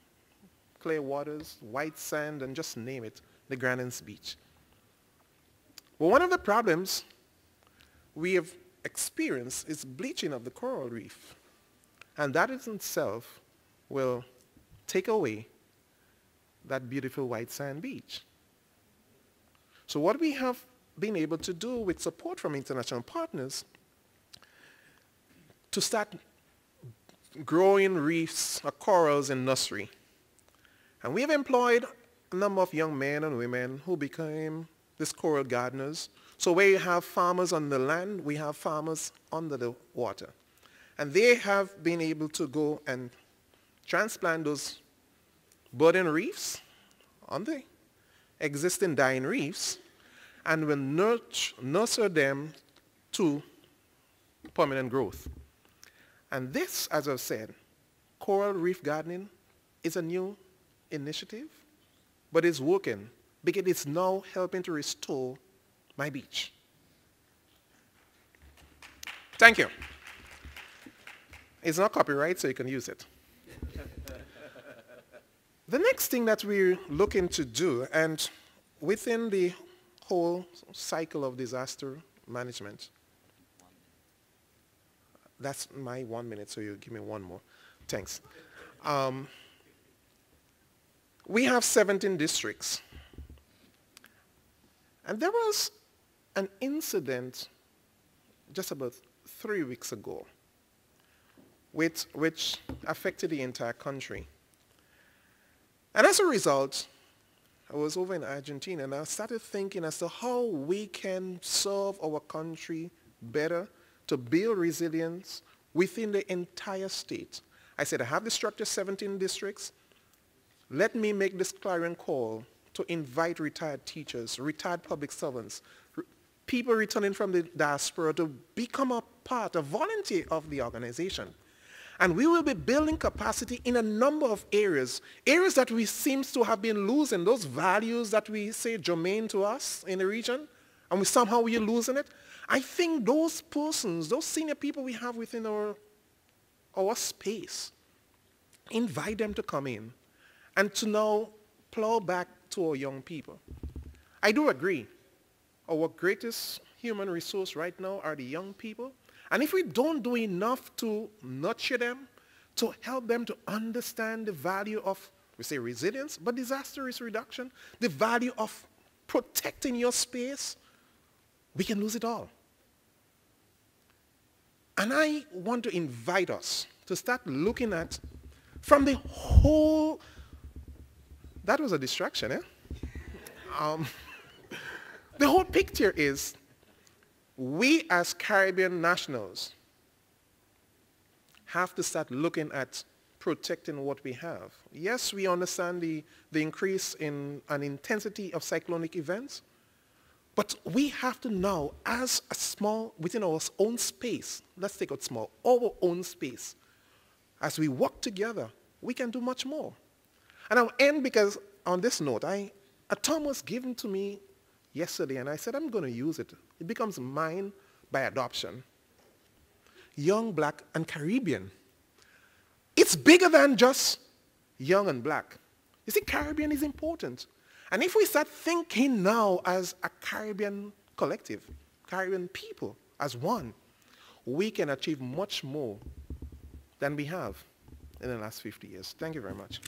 clear waters, white sand, and just name it, the Grandins Beach. But one of the problems we have experienced is bleaching of the coral reef. And that in itself will take away that beautiful white sand beach. So what we have been able to do with support from international partners to start growing reefs or corals in nursery. And we have employed a number of young men and women who became these coral gardeners So where you have farmers on the land, we have farmers under the water. And they have been able to go and transplant those budding reefs on the existing dying reefs and will nurture them to permanent growth. And this, as I've said, coral reef gardening is a new initiative, but it's working because it's now helping to restore my beach. Thank you. It's not copyright, so you can use it. The next thing that we're looking to do, and within the whole cycle of disaster management, that's my 1 minute, so you give me one more. Thanks. We have 17 districts. And there was an incident just about 3 weeks ago which affected the entire country. And as a result, I was over in Argentina and I started thinking as to how we can serve our country better to build resilience within the entire state. I said, I have the structure 17 districts. Let me make this clarion call to invite retired teachers, retired public servants, people returning from the diaspora to become a part, a volunteer of the organization. And we will be building capacity in a number of areas that we seem to have been losing, those values that we say germane to us in the region, and somehow we're losing it. I think those persons, those senior people we have within our space, invite them to come in and to now plow back to our young people. I do agree. Our greatest human resource right now are the young people. And if we don't do enough to nurture them, to help them to understand the value of, we say resilience, but disaster risk reduction, the value of protecting your space, we can lose it all. And I want to invite us to start looking at, from the whole, that was a distraction, eh? The whole picture is, we as Caribbean nationals have to start looking at protecting what we have. Yes, we understand the increase in an intensity of cyclonic events, but we have to now, as a small, within our own space, let's take it small, our own space, as we work together, we can do much more. And I'll end because on this note, a term was given to me yesterday, and I said, I'm going to use it. It becomes mine by adoption. Young, Black, and Caribbean. It's bigger than just young and Black. You see, Caribbean is important. And if we start thinking now as a Caribbean collective, Caribbean people as one, we can achieve much more than we have in the last 50 years. Thank you very much.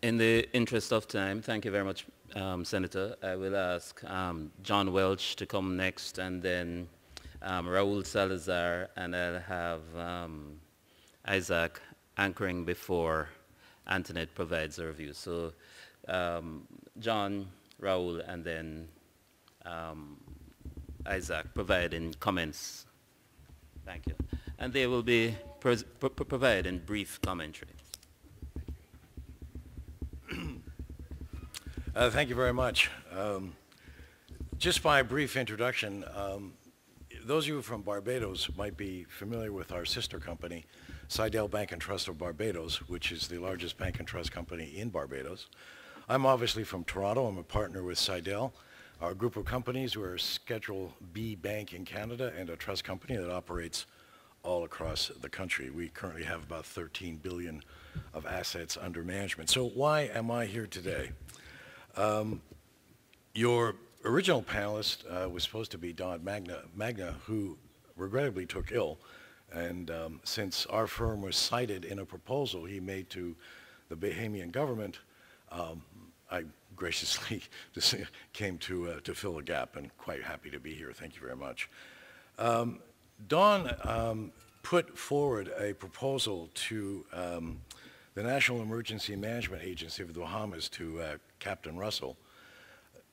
In the interest of time, thank you very much, Senator. I will ask John Welch to come next, and then Raul Salazar, and I'll have Isaac anchoring before Antoinette provides a review. So John, Raul, and then Isaac providing comments. Thank you. And they will be providing brief commentary. Thank you very much. Just by a brief introduction, those of you from Barbados might be familiar with our sister company, Sidell Bank and Trust of Barbados, which is the largest bank and trust company in Barbados. I'm obviously from Toronto. I'm a partner with Sidell. Our group of companies, we're a Schedule B bank in Canada and a trust company that operates all across the country. We currently have about 13 billion of assets under management. So why am I here today? Your original panelist was supposed to be Don Magna, who regrettably took ill. And since our firm was cited in a proposal he made to the Bahamian government, I graciously came to fill a gap, and quite happy to be here. Thank you very much. Don put forward a proposal to the National Emergency Management Agency of the Bahamas to Captain Russell,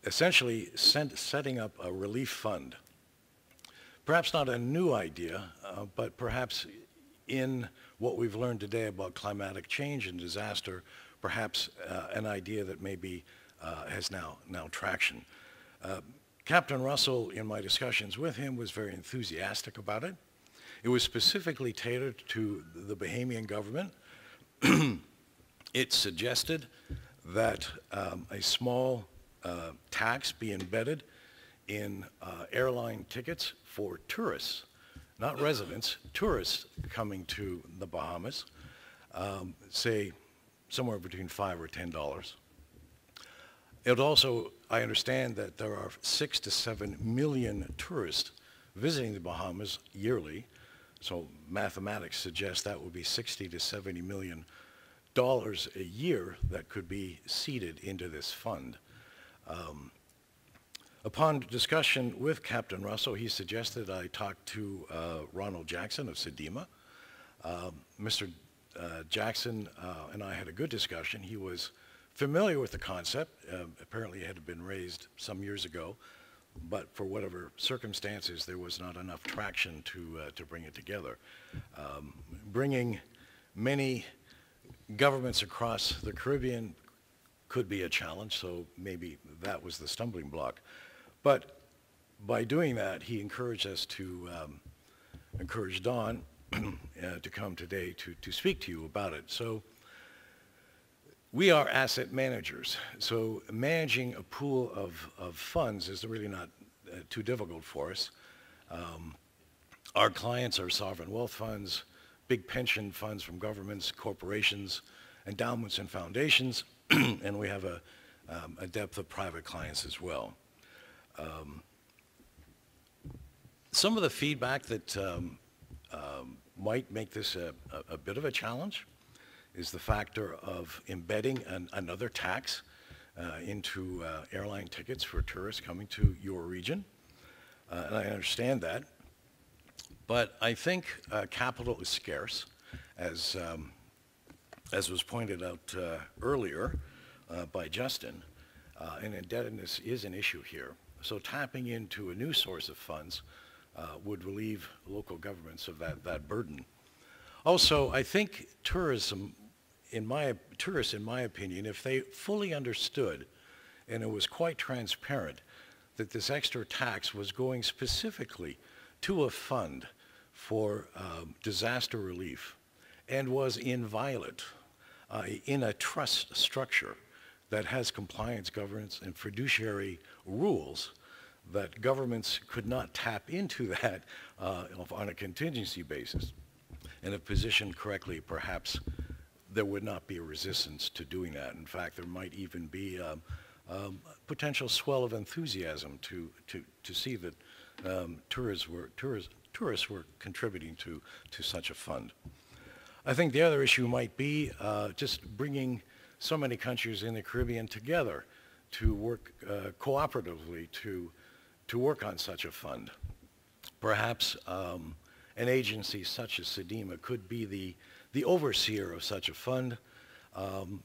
essentially setting up a relief fund. Perhaps not a new idea, but perhaps in what we've learned today about climatic change and disaster, perhaps an idea that maybe has now traction. Captain Russell, in my discussions with him, was very enthusiastic about it. It was specifically tailored to the Bahamian government. It suggested that a small tax be embedded in airline tickets for tourists, not residents, tourists coming to the Bahamas, say somewhere between $5 or $10. It also, I understand that there are 6 to 7 million tourists visiting the Bahamas yearly, so mathematics suggests that would be $60 to $70 million a year that could be seeded into this fund. Upon discussion with Captain Russell, he suggested I talk to Ronald Jackson of SEDEMA. Mr. Jackson and I had a good discussion. He was familiar with the concept. Apparently it had been raised some years ago, but for whatever circumstances, there was not enough traction to bring it together. Bringing many governments across the Caribbean could be a challenge, so maybe that was the stumbling block. But by doing that, he encouraged us to, encourage Don to come today to speak to you about it. So we are asset managers, so managing a pool of funds is really not too difficult for us. Our clients are sovereign wealth funds, big pension funds from governments, corporations, endowments and foundations, and we have a depth of private clients as well. Some of the feedback that might make this a bit of a challenge is the factor of embedding another tax into airline tickets for tourists coming to your region. And I understand that. But I think capital is scarce, as was pointed out earlier by Justin, and indebtedness is an issue here. So tapping into a new source of funds would relieve local governments of that burden. Also, I think tourists, in my opinion, if they fully understood, and it was quite transparent, that this extra tax was going specifically to a fund for disaster relief and was inviolate in a trust structure that has compliance, governance, and fiduciary rules, that governments could not tap into that on a contingency basis. And if positioned correctly, perhaps there would not be a resistance to doing that. In fact, there might even be a potential swell of enthusiasm to see that tourists were contributing to such a fund. I think the other issue might be just bringing so many countries in the Caribbean together to work cooperatively to work on such a fund. Perhaps an agency such as SEDEMA could be the overseer of such a fund.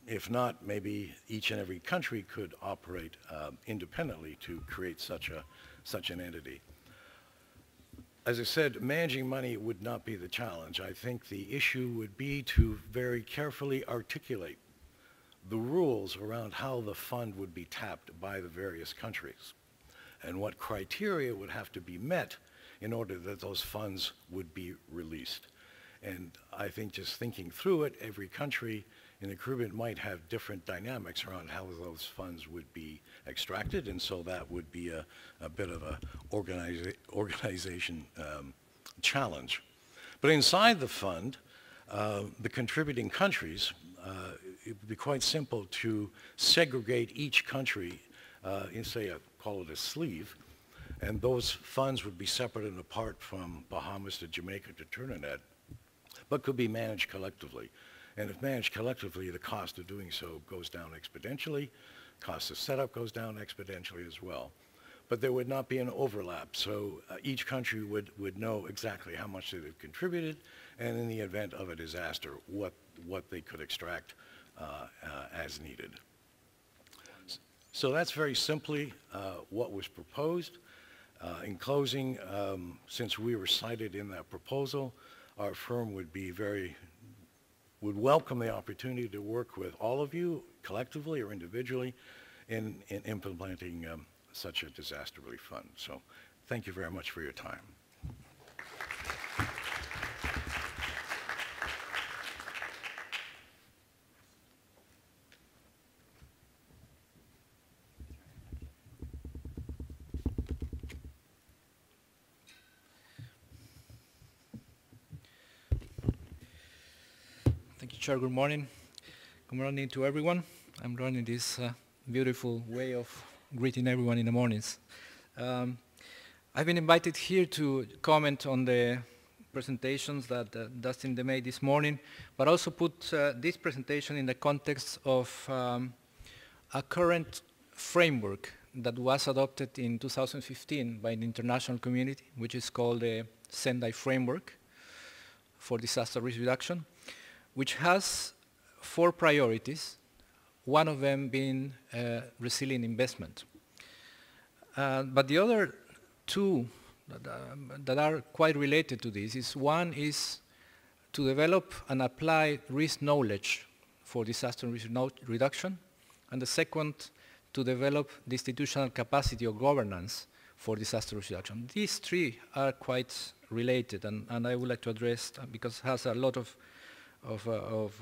If not, maybe each and every country could operate independently to create such an entity. As I said, managing money would not be the challenge. I think the issue would be to very carefully articulate the rules around how the fund would be tapped by the various countries and what criteria would have to be met in order that those funds would be released. And I think just thinking through it, every country in the Caribbean might have different dynamics around how those funds would be extracted, and so that would be a bit of a organization challenge. But inside the fund, the contributing countries, it would be quite simple to segregate each country in, say, call it a sleeve, and those funds would be separate and apart from Bahamas to Jamaica to Trinidad, but could be managed collectively. And if managed collectively, the cost of doing so goes down exponentially. Cost of setup goes down exponentially as well. but there would not be an overlap. So each country would know exactly how much they have contributed, and in the event of a disaster, what they could extract as needed. So that's very simply what was proposed. In closing, since we were cited in that proposal, our firm would welcome the opportunity to work with all of you, collectively or individually, in implementing such a disaster relief fund. So thank you very much for your time. Thank you, Chair. Good morning. Good morning to everyone. I'm running this beautiful way of greeting everyone in the mornings. I've been invited here to comment on the presentations that Dustin made this morning, but also put this presentation in the context of a current framework that was adopted in 2015 by the international community, which is called the Sendai Framework for Disaster Risk Reduction, which has 4 priorities, one of them being resilient investment. But the other 2 that are quite related to this is, one is to develop and apply risk knowledge for disaster risk reduction, and the second, to develop the institutional capacity of governance for disaster risk reduction. These 3 are quite related, and I would like to address, because it has a lot of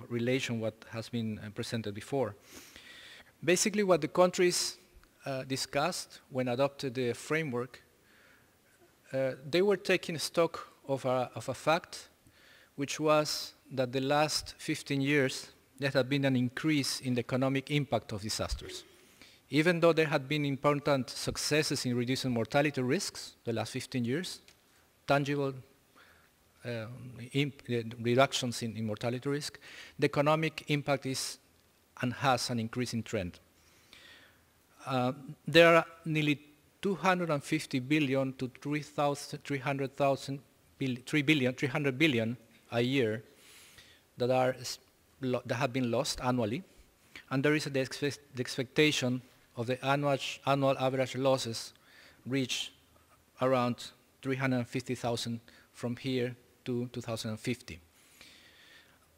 relation what has been presented before. Basically, what the countries discussed when adopted the framework, they were taking stock of a fact, which was that the last 15 years there had been an increase in the economic impact of disasters. Even though there had been important successes in reducing mortality risks the last 15 years, tangible reductions in mortality risk, the economic impact is and has an increasing trend. There are nearly 250 billion to 300 billion a year that have been lost annually, and there is the expectation of the annual average losses reach around 350,000 from here to 2050.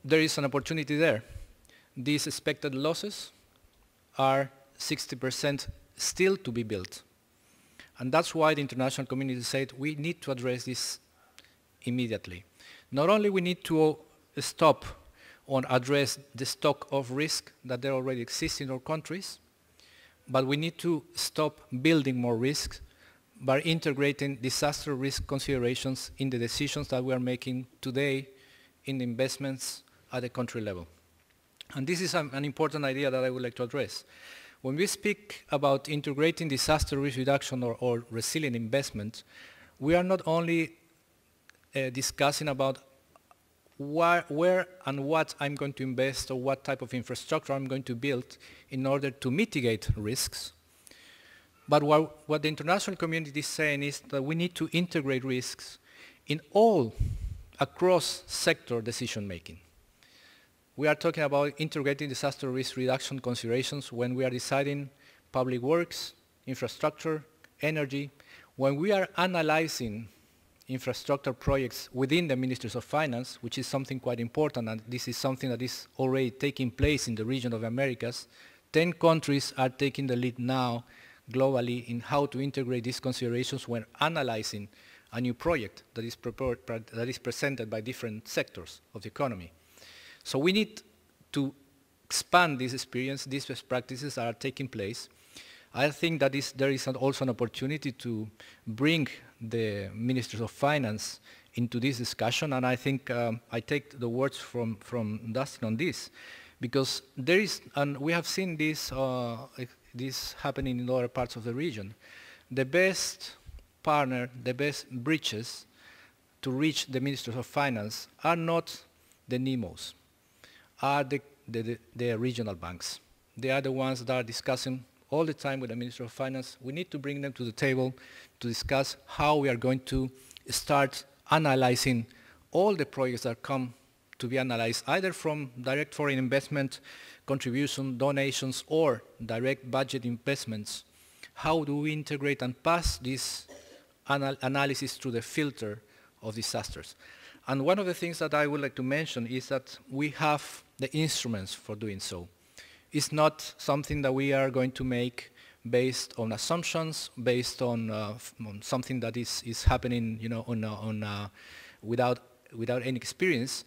There is an opportunity there. These expected losses are 60% still to be built. And that's why the international community said we need to address this immediately. Not only we need to stop or address the stock of risk that there already exists in our countries, but we need to stop building more risks by integrating disaster risk considerations in the decisions that we are making today in investments at the country level. And this is an important idea that I would like to address. When we speak about integrating disaster risk reduction or resilient investment, we are not only discussing about where and what I'm going to invest or what type of infrastructure I'm going to build in order to mitigate risks. But what the international community is saying is that we need to integrate risks in all across sector decision making. We are talking about integrating disaster risk reduction considerations when we are deciding public works, infrastructure, energy, when we are analyzing infrastructure projects within the Ministries of Finance, which is something quite important, and this is something that is already taking place in the region of the Americas. 10 countries are taking the lead now globally in how to integrate these considerations when analyzing a new project that is presented by different sectors of the economy. So we need to expand this experience, these best practices that are taking place. I think that there is also an opportunity to bring the Ministers of Finance into this discussion, and I think I take the words from Dustin on this, because there is, and we have seen this, this happening in other parts of the region. The best partner, the best bridges to reach the Ministers of Finance are not the NEMOs, are the regional banks. They are the ones that are discussing all the time with the Minister of Finance. We need to bring them to the table to discuss how we are going to start analyzing all the projects that come to be analyzed, either from direct foreign investment, contribution, donations, or direct budget investments. How do we integrate and pass this analysis through the filter of disasters? And one of the things that I would like to mention is that we have the instruments for doing so. It's not something that we are going to make based on assumptions, based on something that is happening, you know, without any experience.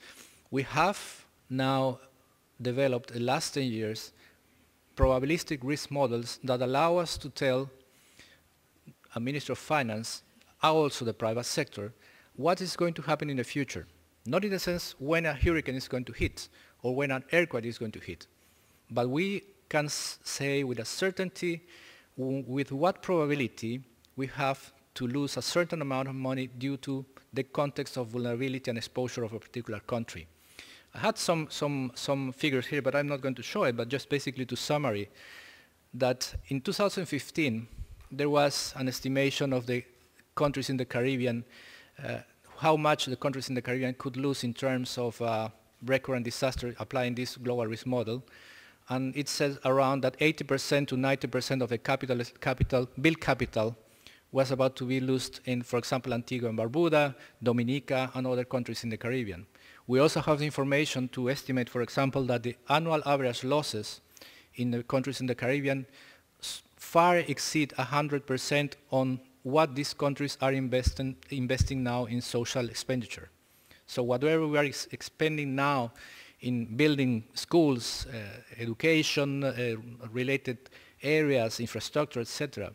We have now developed, in the last 10 years, probabilistic risk models that allow us to tell a Minister of Finance, also the private sector, what is going to happen in the future. Not in the sense when a hurricane is going to hit or when an earthquake is going to hit, but we can say with a certainty with what probability we have to lose a certain amount of money due to the context of vulnerability and exposure of a particular country. I had some figures here, but I'm not going to show it, but just basically to summary that in 2015, there was an estimation of the countries in the Caribbean, how much the countries in the Caribbean could lose in terms of recurrent disaster applying this global risk model. And it says around that 80% to 90% of the built capital was about to be lost in, for example, Antigua and Barbuda, Dominica, and other countries in the Caribbean. We also have the information to estimate, for example, that the annual average losses in the countries in the Caribbean far exceed 100% on what these countries are investing now in social expenditure. So whatever we are expending now in building schools, education, related areas, infrastructure, etc.,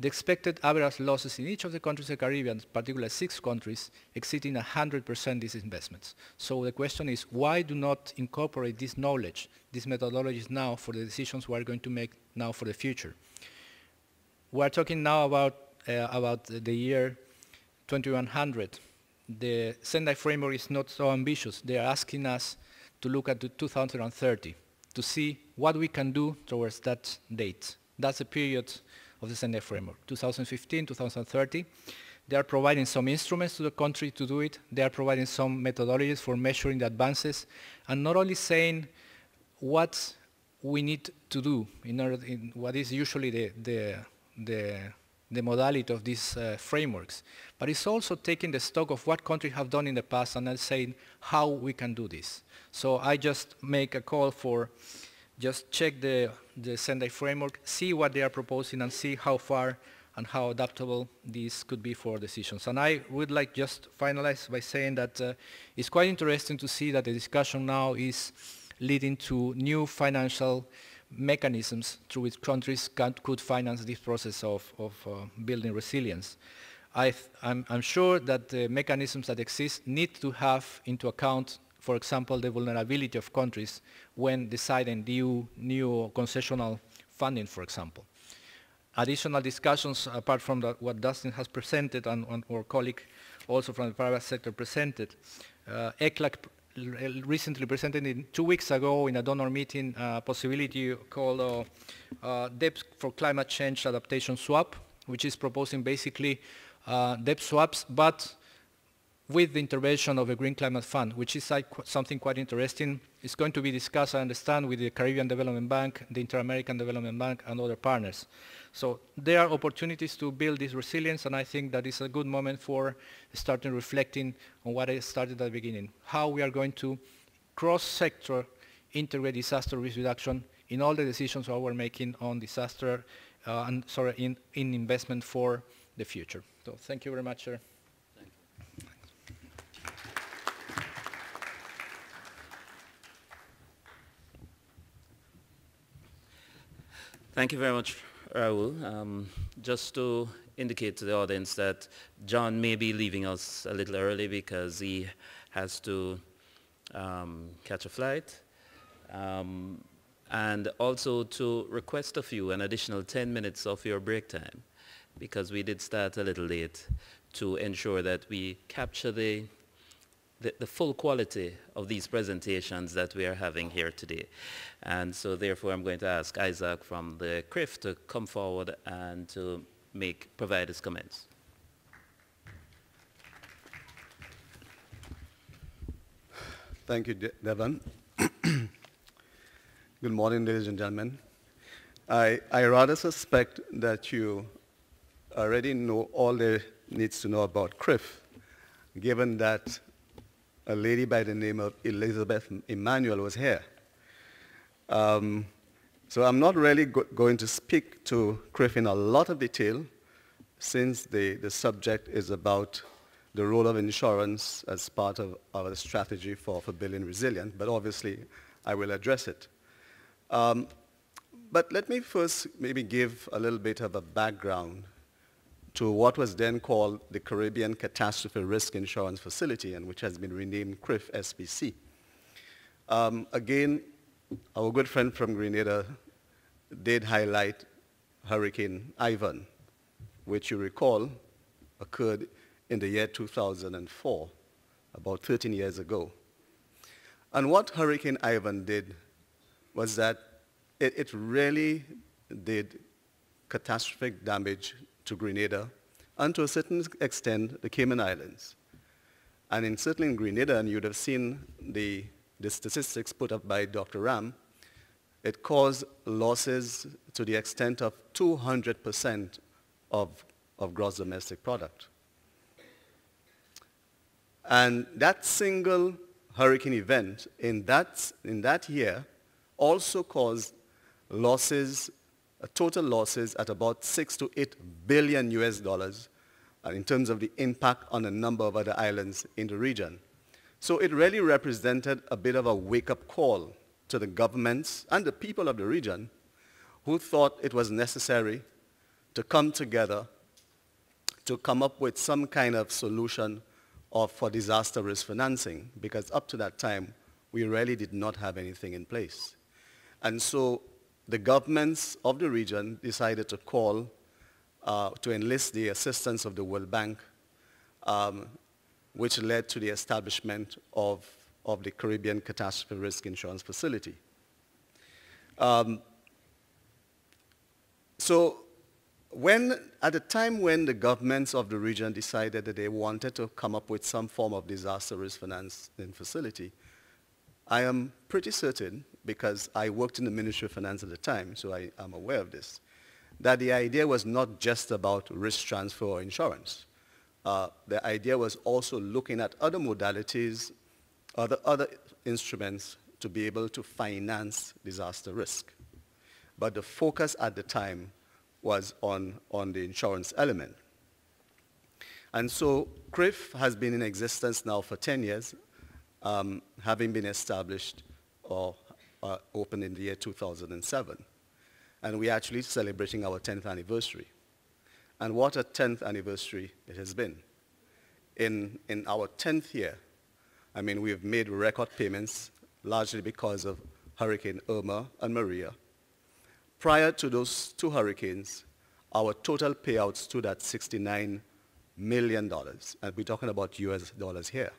the expected average losses in each of the countries in the Caribbean, particularly 6 countries, exceeding 100% these investments. So the question is, why do not incorporate this knowledge, these methodologies now for the decisions we are going to make now for the future? We are talking now about the year 2100. The Sendai framework is not so ambitious. They are asking us to look at the 2030 to see what we can do towards that date. That's the period of the Sendai framework, 2015, 2030. They are providing some instruments to the country to do it. They are providing some methodologies for measuring the advances, and not only saying what we need to do in what is usually the modality of these frameworks, but it's also taking the stock of what countries have done in the past and then saying how we can do this. So I just make a call for just check the Sendai framework, see what they are proposing, and see how far and how adaptable these could be for decisions. And I would like just finalize by saying that it's quite interesting to see that the discussion now is leading to new financial mechanisms through which countries could finance this process of building resilience. I'm sure that the mechanisms that exist need to have into account, for example, the vulnerability of countries when deciding new concessional funding, for example. Additional discussions, apart from what Dustin has presented and our colleague also from the private sector presented, ECLAC recently presented 2 weeks ago in a donor meeting a possibility called Debt for Climate Change Adaptation Swap, which is proposing basically debt swaps, but with the intervention of a Green Climate Fund, which is something quite interesting. It's going to be discussed, I understand, with the Caribbean Development Bank, the Inter-American Development Bank, and other partners. So there are opportunities to build this resilience, and I think that is a good moment for starting reflecting on what I started at the beginning, how we are going to cross-sector integrate disaster risk reduction in all the decisions that we're making on disaster, in investment for the future. So thank you very much, sir. Thank you very much, Raul. Just to indicate to the audience that John may be leaving us a little early because he has to catch a flight. And also to request of you an additional 10 minutes of your break time, because we did start a little late, to ensure that we capture the the full quality of these presentations that we are having here today. And so therefore I'm going to ask Isaac from the CRIF to come forward and to provide his comments. Thank you, Devon. Good morning, ladies and gentlemen. I rather suspect that you already know all there needs to know about CRIF, given that a lady by the name of Elizabeth Emmanuel was here. So I'm not really going to speak to CRIF in a lot of detail, since the subject is about the role of insurance as part of our strategy for building resilience, but obviously I will address it. But let me first maybe give a little bit of a background to what was then called the Caribbean Catastrophe Risk Insurance Facility, and which has been renamed CRIF SPC. Again, our good friend from Grenada did highlight Hurricane Ivan, which you recall occurred in the year 2004, about 13 years ago. And what Hurricane Ivan did was that it really did catastrophic damage to Grenada and to a certain extent the Cayman Islands. And certainly in Grenada, and you'd have seen the statistics put up by Dr. Ram, it caused losses to the extent of 200% of gross domestic product. And that single hurricane event in that year also caused losses, total losses at about 6 to 8 billion US dollars in terms of the impact on a number of other islands in the region. So it really represented a bit of a wake-up call to the governments and the people of the region who thought it was necessary to come together to come up with some kind of solution for disaster risk financing, because up to that time, we really did not have anything in place. And so the governments of the region decided to call to enlist the assistance of the World Bank, which led to the establishment of the Caribbean Catastrophe Risk Insurance Facility. So at the time when the governments of the region decided that they wanted to come up with some form of disaster risk financing facility, I am pretty certain, because I worked in the Ministry of Finance at the time, so I am aware of this, that the idea was not just about risk transfer or insurance. The idea was also looking at other modalities, other instruments to be able to finance disaster risk. But the focus at the time was on the insurance element. And so CRIF has been in existence now for 10 years, having been established or opened in the year 2007. And we're actually celebrating our 10th anniversary. And what a 10th anniversary it has been. In our 10th year, I mean, we've made record payments, largely because of Hurricane Irma and Maria. Prior to those two hurricanes, our total payouts stood at $69 million. And we're talking about US dollars here.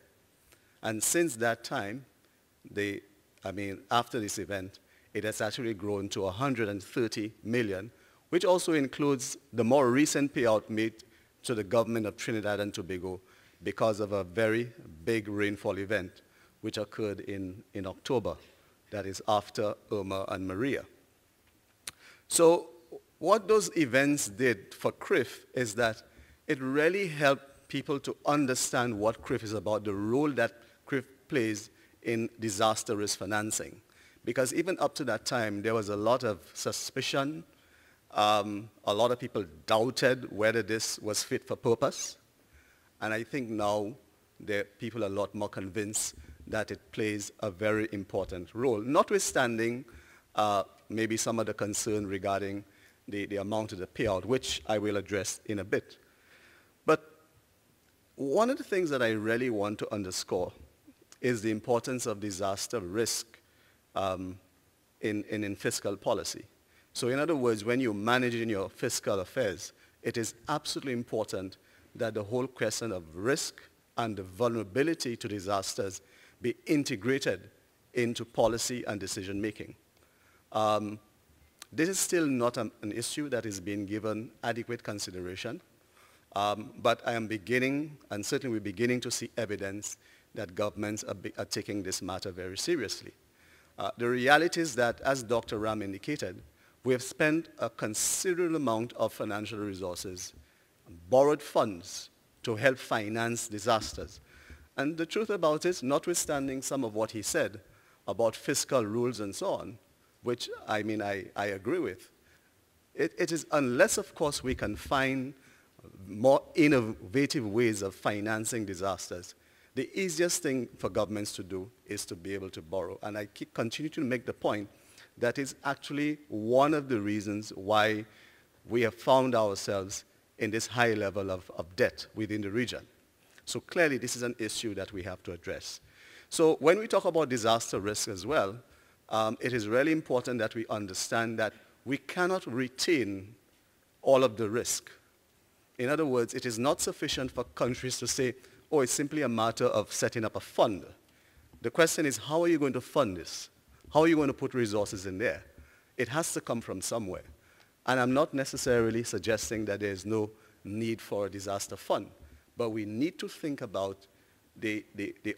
And since that time, after this event, it has actually grown to 130 million, which also includes the more recent payout made to the government of Trinidad and Tobago because of a very big rainfall event which occurred in October, that is after Irma and Maria. So what those events did for CRIF is that it really helped people to understand what CRIF is about, the role that CRIF plays in disaster risk financing. Because even up to that time, there was a lot of suspicion. A lot of people doubted whether this was fit for purpose. And I think now people are a lot more convinced that it plays a very important role, notwithstanding maybe some of the concern regarding the amount of the payout, which I will address in a bit. But one of the things that I really want to underscore is the importance of disaster risk in fiscal policy. So in other words, when you're managing your fiscal affairs, it is absolutely important that the whole question of risk and the vulnerability to disasters be integrated into policy and decision making. This is still not an issue that is being given adequate consideration, but I am beginning, and certainly we're beginning to see evidence that governments are taking this matter very seriously. The reality is that, as Dr. Ram indicated, we have spent a considerable amount of financial resources, borrowed funds to help finance disasters. And the truth about it, notwithstanding some of what he said about fiscal rules and so on, which I agree with, it is unless, of course, we can find more innovative ways of financing disasters, the easiest thing for governments to do is to be able to borrow. And I continue to make the point that is actually one of the reasons why we have found ourselves in this high level of debt within the region. So clearly this is an issue that we have to address. So when we talk about disaster risk as well, it is really important that we understand that we cannot retain all of the risk. In other words, it is not sufficient for countries to say, oh, it's simply a matter of setting up a fund. The question is, how are you going to fund this? How are you going to put resources in there? It has to come from somewhere. And I'm not necessarily suggesting that there's no need for a disaster fund, but we need to think about the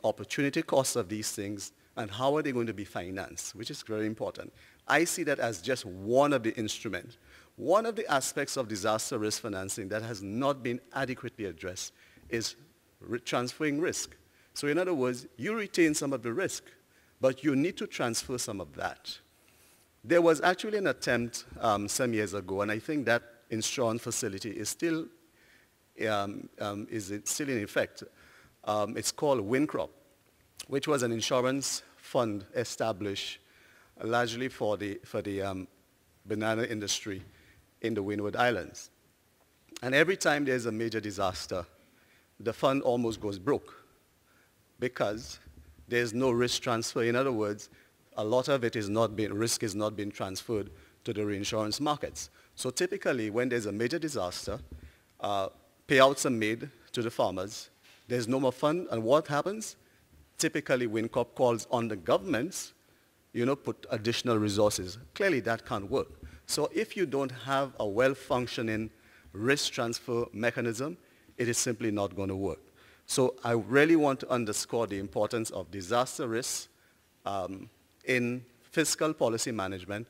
opportunity costs of these things and how are they going to be financed, which is very important. I see that as just one of the instruments. One of the aspects of disaster risk financing that has not been adequately addressed is transferring risk. So in other words, you retain some of the risk, but you need to transfer some of that. There was actually an attempt some years ago, and I think that insurance facility is still in effect. It's called WinCrop, which was an insurance fund established largely for the banana industry in the Windward Islands. And every time there's a major disaster, the fund almost goes broke because there's no risk transfer. In other words, a lot of it risk is not being transferred to the reinsurance markets. So typically, when there's a major disaster, payouts are made to the farmers. There's no more fund, and what happens? Typically, WinCrop calls on the governments, put additional resources. Clearly, that can't work. So if you don't have a well-functioning risk transfer mechanism, it is simply not going to work. So I really want to underscore the importance of disaster risk in fiscal policy management,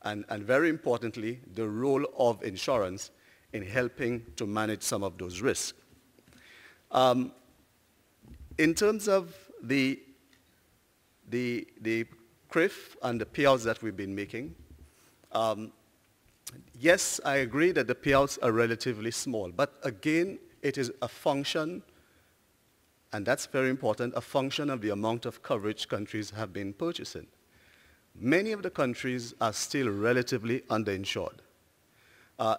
and very importantly, the role of insurance in helping to manage some of those risks. In terms of the CRIF and the payouts that we've been making, yes, I agree that the payouts are relatively small, but again, it is a function, and that's very important, a function of the amount of coverage countries have been purchasing. Many of the countries are still relatively underinsured,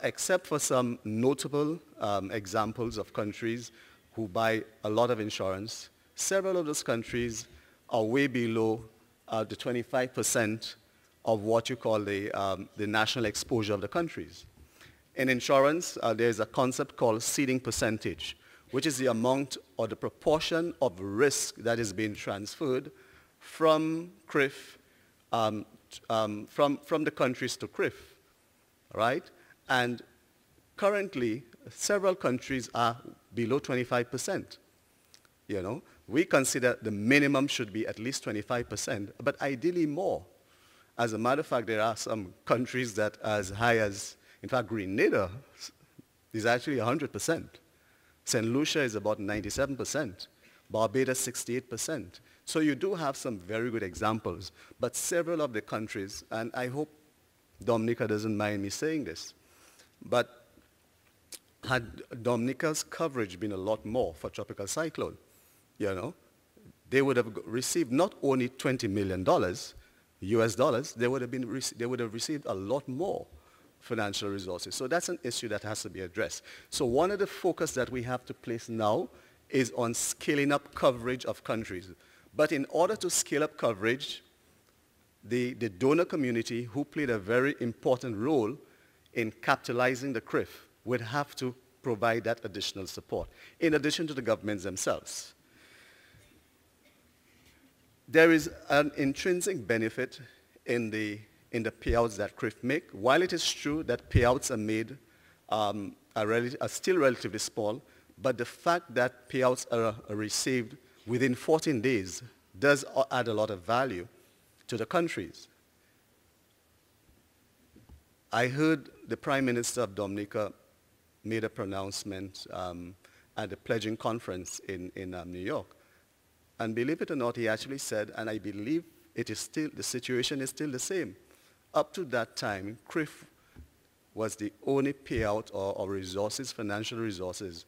except for some notable examples of countries who buy a lot of insurance. Several of those countries are way below the 25% of what you call the national exposure of the countries. In insurance, there's a concept called ceding percentage, which is the amount or the proportion of risk that is being transferred from CRIF, from the countries to CRIF, right? And currently, several countries are below 25%. We consider the minimum should be at least 25%, but ideally more. As a matter of fact, there are some countries that are as high as, in fact, Grenada is actually 100%. St. Lucia is about 97%. Barbados, 68%. So you do have some very good examples, but several of the countries, and I hope Dominica doesn't mind me saying this, but had Dominica's coverage been a lot more for tropical cyclone, they would have received not only $20 million, US dollars, they would have received a lot more financial resources. So that's an issue that has to be addressed. So one of the focus that we have to place now is on scaling up coverage of countries. But in order to scale up coverage, the donor community, who played a very important role in capitalizing the CRIF, would have to provide that additional support, in addition to the governments themselves. There is an intrinsic benefit in the payouts that CRIF make. While it is true that payouts are made are still relatively small, but the fact that payouts are received within 14 days does add a lot of value to the countries. I heard the Prime Minister of Dominica made a pronouncement at the pledging conference in New York. And believe it or not, he actually said, and I believe the situation is still the same. Up to that time, CRIF was the only payout or resources, financial resources,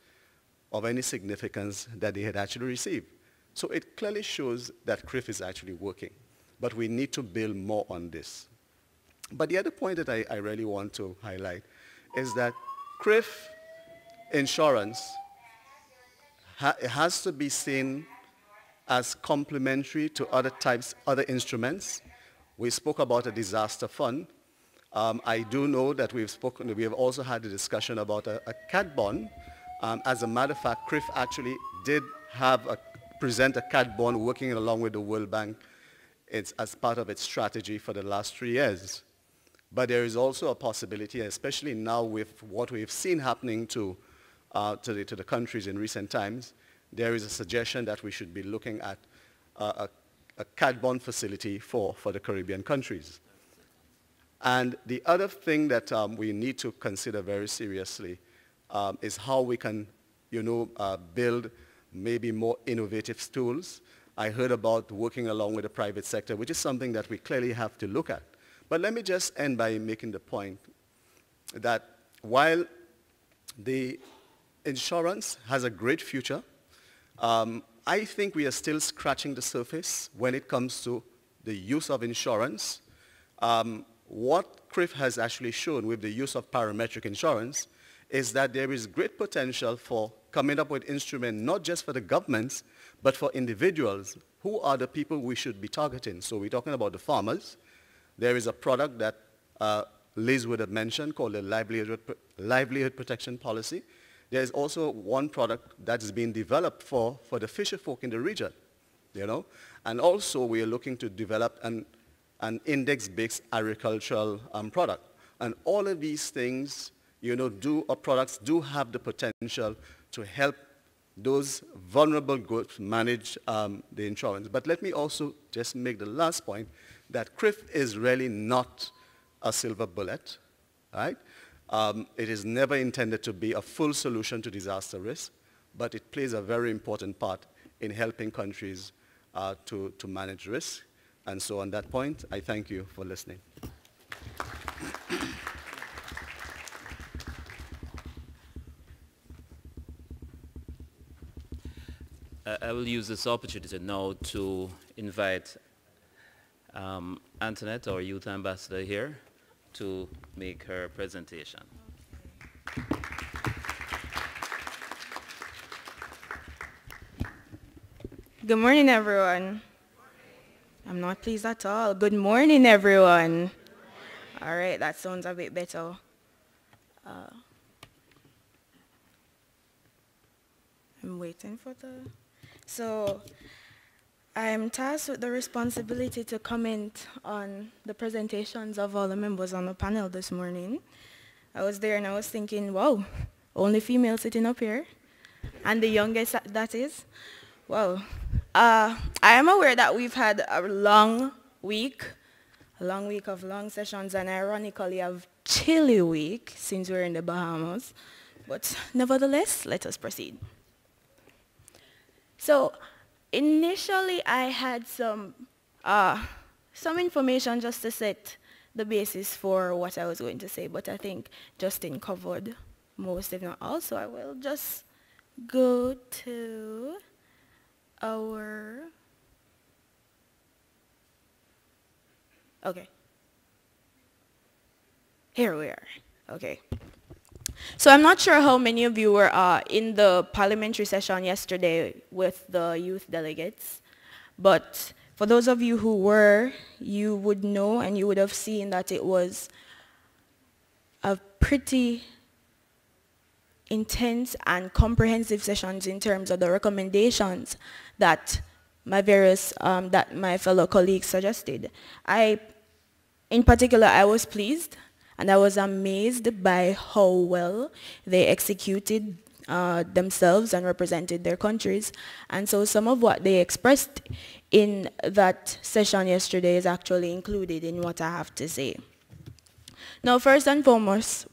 of any significance that they had actually received. So it clearly shows that CRIF is actually working. But we need to build more on this. But the other point that I really want to highlight is that CRIF insurance has to be seen as complementary to other instruments. We spoke about a disaster fund. I do know that we have also had a discussion about a cat bond. As a matter of fact, CRIF actually did present a cat bond working along with the World Bank as part of its strategy for the last 3 years. But there is also a possibility, especially now with what we've seen happening to the countries in recent times, there is a suggestion that we should be looking at a cat bond facility for the Caribbean countries. And the other thing that we need to consider very seriously is how we can, build maybe more innovative tools. I heard about working along with the private sector, which is something that we clearly have to look at. But let me just end by making the point that while the insurance has a great future, I think we are still scratching the surface when it comes to the use of insurance. What CRIF has actually shown with the use of parametric insurance is that there is great potential for coming up with instruments not just for the governments, but for individuals. Who are the people we should be targeting? So we're talking about the farmers. There is a product that Liz would have mentioned called the livelihood protection policy. There's also one product that is being developed for the fisher folk in the region, And also we are looking to develop an index-based agricultural product. And all of these things, products do have the potential to help those vulnerable groups manage the insurance. But let me also just make the last point that CRIF is really not a silver bullet, right? It is never intended to be a full solution to disaster risk, but it plays a very important part in helping countries to manage risk. And so on that point, I thank you for listening. I will use this opportunity now to invite Antoinette, our youth ambassador here, to make her presentation. Good morning, everyone. I'm not pleased at all. Good morning, everyone. All right, that sounds a bit better. I'm waiting for the... So, I'm tasked with the responsibility to comment on the presentations of all the members on the panel this morning. I was there and I was thinking, wow, only female sitting up here, and the youngest that is. Wow. I am aware that we've had a long week of long sessions, and ironically a chilly week since we're in the Bahamas. But nevertheless, let us proceed. So initially I had some information just to set the basis for what I was going to say, but I think Justin covered most, if not all, so I will just go to our... Okay. Here we are. Okay. So I'm not sure how many of you were in the parliamentary session yesterday with the youth delegates, but for those of you who were, you would know and you would have seen that it was a pretty intense and comprehensive sessions in terms of the recommendations that that my fellow colleagues suggested. In particular, I was pleased and I was amazed by how well they executed themselves and represented their countries. And so some of what they expressed in that session yesterday is actually included in what I have to say. Now, first and foremost,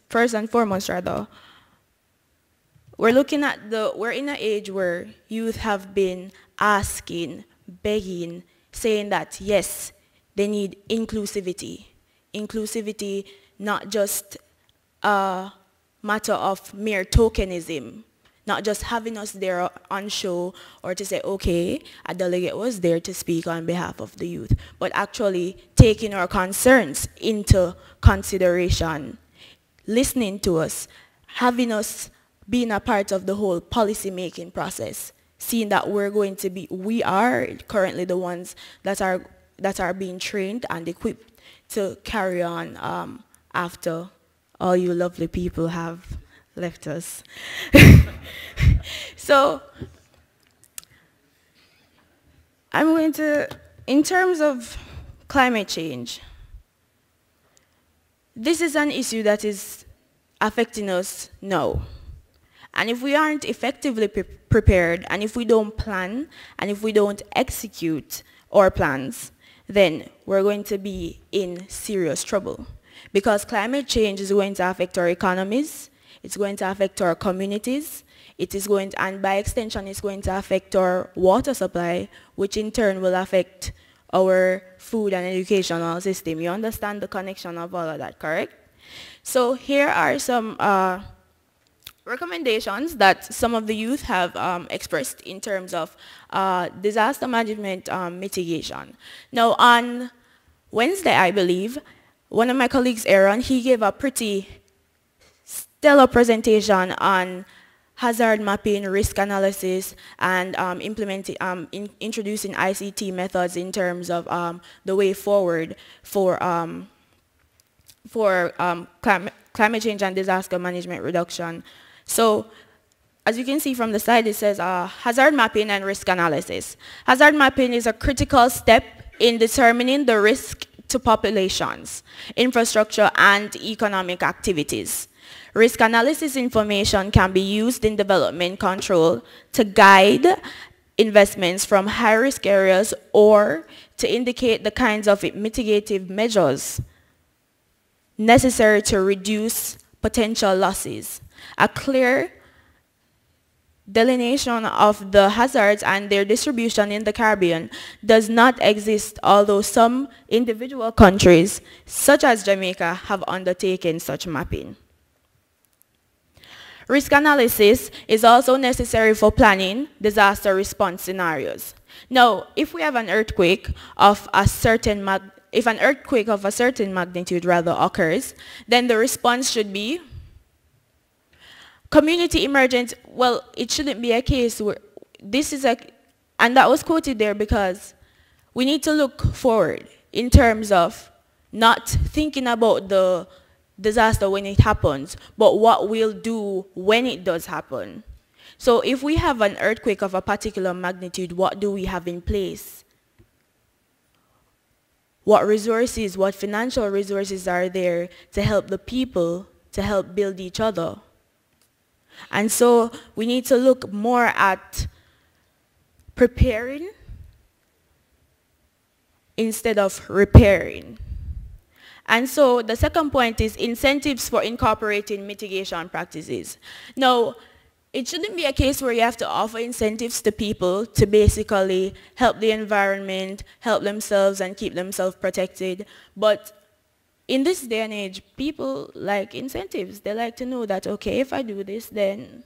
we're in an age where youth have been asking, begging, saying that yes, they need inclusivity. Inclusivity, not just a matter of mere tokenism, not just having us there on show or to say, okay, a delegate was there to speak on behalf of the youth, but actually taking our concerns into consideration, listening to us, having us being a part of the whole policy-making process, seeing that we are currently the ones that are being trained and equipped to carry on after all you lovely people have left us. So in terms of climate change, this is an issue that is affecting us now. And if we aren't effectively prepared, and if we don't plan, and if we don't execute our plans, then we're going to be in serious trouble. Because climate change is going to affect our economies, it's going to affect our communities, and by extension, it's going to affect our water supply, which in turn will affect our food and educational system. You understand the connection of all of that, correct? So here are some recommendations that some of the youth have expressed in terms of disaster management mitigation. Now, on Wednesday, I believe, one of my colleagues, Aaron, he gave a pretty stellar presentation on hazard mapping, risk analysis, and introducing ICT methods in terms of the way forward for climate change and disaster management reduction. So, as you can see from the slide, it says hazard mapping and risk analysis. Hazard mapping is a critical step in determining the risk to populations, infrastructure, and economic activities. Risk analysis information can be used in development control to guide investments from high-risk areas or to indicate the kinds of mitigative measures necessary to reduce potential losses. A clear delineation of the hazards and their distribution in the Caribbean does not exist, although some individual countries, such as Jamaica, have undertaken such mapping. Risk analysis is also necessary for planning disaster response scenarios. Now, if we have an earthquake of a certain magnitude occurs, then the response should be community emergent. Well, it shouldn't be a case where and that was quoted there because we need to look forward in terms of not thinking about the disaster when it happens, but what we'll do when it does happen. So if we have an earthquake of a particular magnitude, what do we have in place? What resources, what financial resources are there to help the people, to help build each other? And so we need to look more at preparing instead of repairing. And so the second point is incentives for incorporating mitigation practices. Now, it shouldn't be a case where you have to offer incentives to people to basically help the environment, help themselves and keep themselves protected. But in this day and age, people like incentives. They like to know that, okay, if I do this, then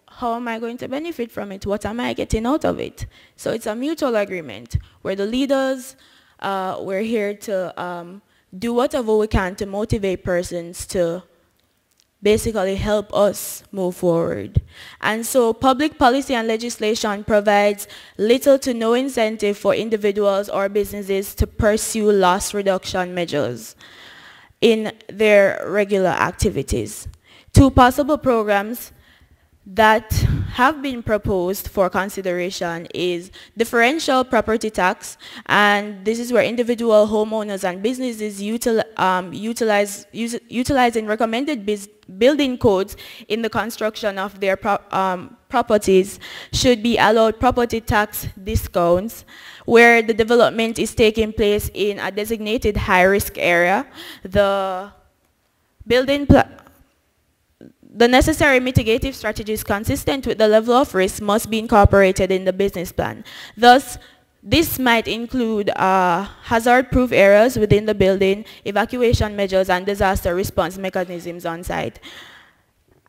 how am I going to benefit from it? What am I getting out of it? So it's a mutual agreement where the leaders, we're here to do whatever we can to motivate persons to basically help us move forward. And so public policy and legislation provides little to no incentive for individuals or businesses to pursue loss reduction measures in their regular activities. two possible programs that have been proposed for consideration is differential property tax, and this is where individual homeowners and businesses utilizing recommended building codes in the construction of their properties should be allowed property tax discounts where the development is taking place in a designated high-risk area. The necessary mitigative strategies consistent with the level of risk must be incorporated in the business plan. Thus, this might include hazard-proof areas within the building, evacuation measures, and disaster response mechanisms on site.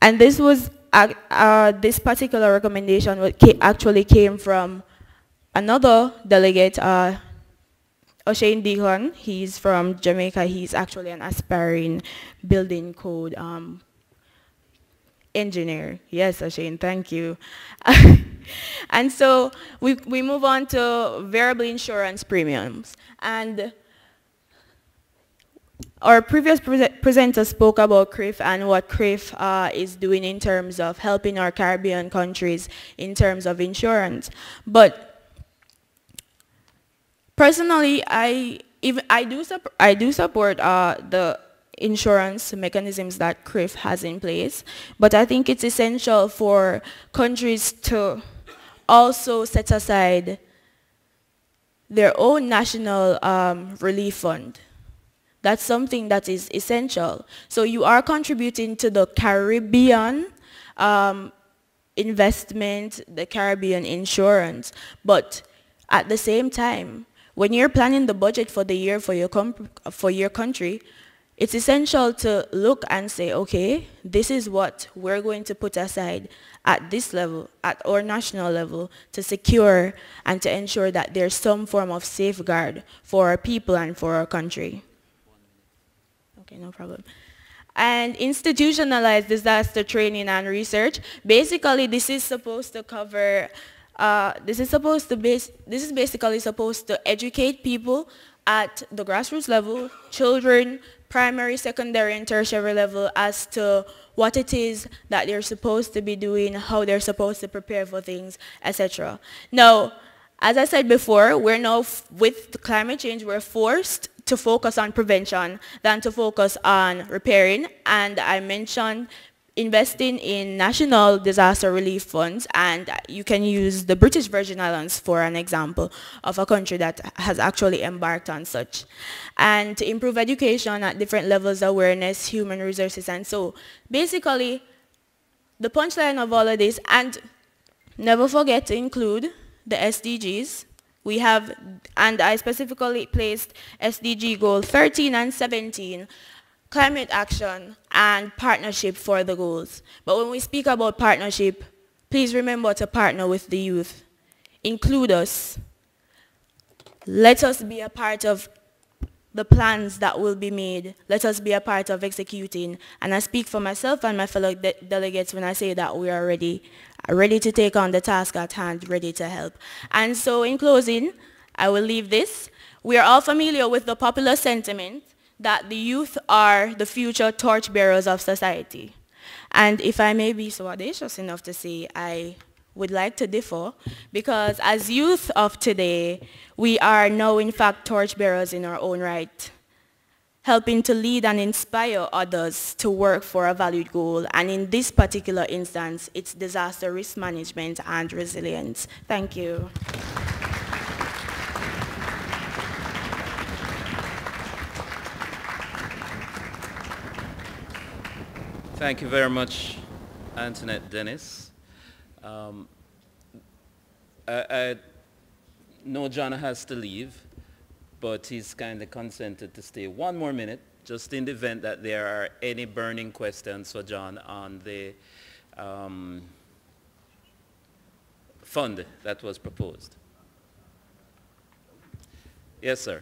And this was this particular recommendation actually came from another delegate, O'Shane Deacon. He's from Jamaica. He's actually an aspiring building code engineer. Yes, Ashane, thank you. And so we move on to variable insurance premiums. And our previous presenter spoke about CRIF and what CRIF is doing in terms of helping our Caribbean countries in terms of insurance. But personally, I do support the insurance mechanisms that CRIF has in place, but I think it's essential for countries to also set aside their own national relief fund. That's something that is essential. So you are contributing to the Caribbean investment, the Caribbean insurance, but at the same time, when you're planning the budget for the year for your country, it's essential to look and say, okay, this is what we're going to put aside at this level, at our national level, to secure and to ensure that there's some form of safeguard for our people and for our country. Okay, no problem. And institutionalized disaster training and research. Basically, this is supposed to cover, this is basically supposed to educate people at the grassroots level, children, primary, secondary, and tertiary level as to what it is that they're supposed to be doing, how they're supposed to prepare for things, etc. Now, as I said before, we're now, with climate change, we're forced to focus on prevention than to focus on repairing. And I mentioned investing in national disaster relief funds, and you can use the British Virgin Islands for an example of a country that has actually embarked on such. And to improve education at different levels, awareness, human resources, and so basically the punchline of all of this, and never forget to include the SDGs. We have, and I specifically placed SDG goal 13 and 17, climate action and partnership for the goals. But when we speak about partnership, please remember to partner with the youth. Include us. Let us be a part of the plans that will be made. Let us be a part of executing. And I speak for myself and my fellow delegates when I say that we are ready to take on the task at hand, ready to help. And so in closing, I will leave this. We are all familiar with the popular sentiment that the youth are the future torchbearers of society. And if I may be so audacious enough to say, I would like to differ, because as youth of today, we are now in fact torchbearers in our own right, helping to lead and inspire others to work for a valued goal. And in this particular instance, it's disaster risk management and resilience. Thank you. Thank you very much, Antoinette Dennis. I know John has to leave, but he's kindly consented to stay one more minute, just in the event that there are any burning questions for John on the fund that was proposed. Yes, sir.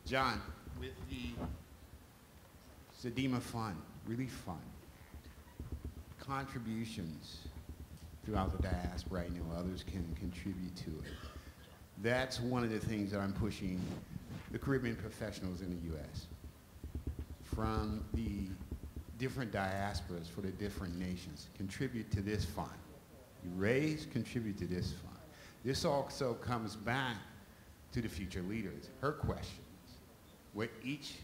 John, with the Sedema Fund, Relief Fund, contributions throughout the diaspora, I know others can contribute to it. That's one of the things that I'm pushing the Caribbean professionals in the U.S. from the different diasporas for the different nations. Contribute to this fund. You raise, contribute to this fund. This also comes back to the future leaders. Her questions, where each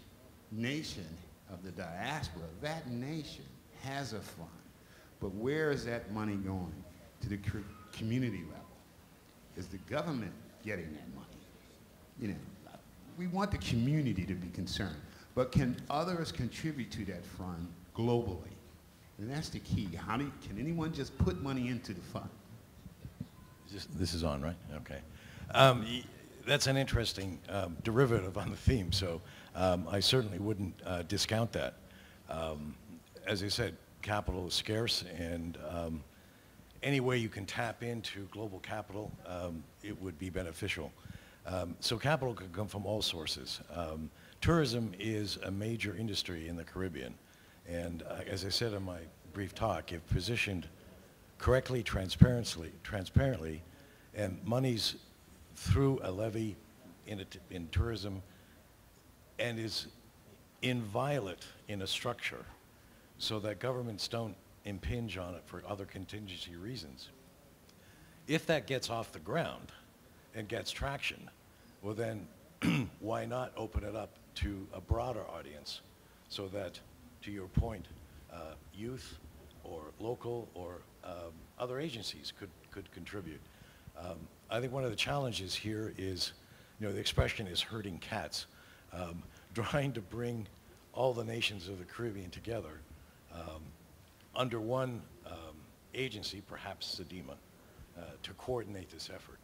nation of the diaspora, that nation has a fund, but where is that money going? To the community level. Is the government getting that money? You know, we want the community to be concerned, but can others contribute to that fund globally? And that's the key. Can anyone just put money into the fund? This is on, right? Okay. That's an interesting derivative on the theme, so I certainly wouldn't discount that. As I said, capital is scarce, and any way you can tap into global capital, it would be beneficial. So capital can come from all sources. Tourism is a major industry in the Caribbean, and as I said in my brief talk, if positioned correctly, transparently, and monies through a levy in tourism and is inviolate in a structure so that governments don't impinge on it for other contingency reasons. If that gets off the ground and gets traction, well then why not open it up to a broader audience so that, to your point, youth or local or other agencies could contribute. I think one of the challenges here is, you know, the expression is herding cats. Trying to bring all the nations of the Caribbean together under one agency, perhaps SEDIMA, to coordinate this effort.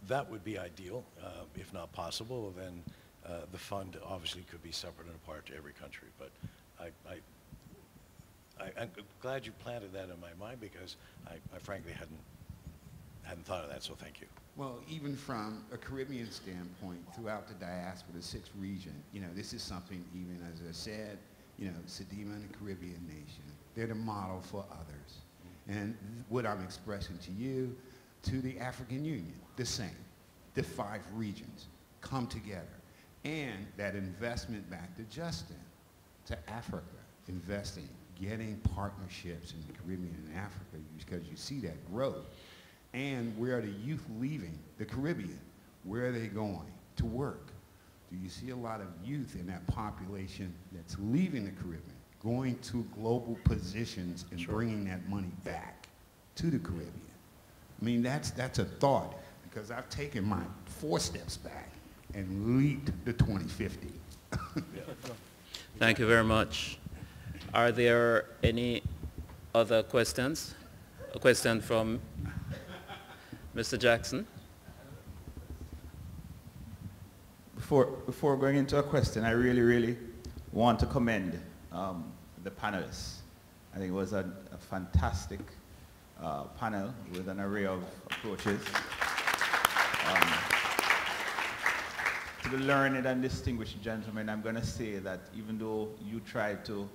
That would be ideal. If not possible, then the fund obviously could be separate and apart to every country. But I'm glad you planted that in my mind, because I frankly hadn't thought of that, so thank you. Well, even from a Caribbean standpoint, throughout the diaspora, the sixth region, you know, this is something, even as I said, you know, SEDIMA and the Caribbean nation, they're the model for others. And what I'm expressing to you, to the African Union, the same. The 5 regions come together. And that investment back to Justin, to Africa, investing, getting partnerships in the Caribbean and Africa, because you see that growth. And where are the youth leaving the Caribbean? Where are they going to work? Do you see a lot of youth in that population that's leaving the Caribbean, going to global positions and Sure. bringing that money back to the Caribbean? I mean, that's a thought, because I've taken my 4 steps back and leaped to 2050. Thank you very much. Are there any other questions? A question from Mr. Jackson? Before going into a question, I really want to commend the panelists. I think it was a fantastic panel with an array of approaches. To the learned and distinguished gentlemen, I'm going to say that even though you tried to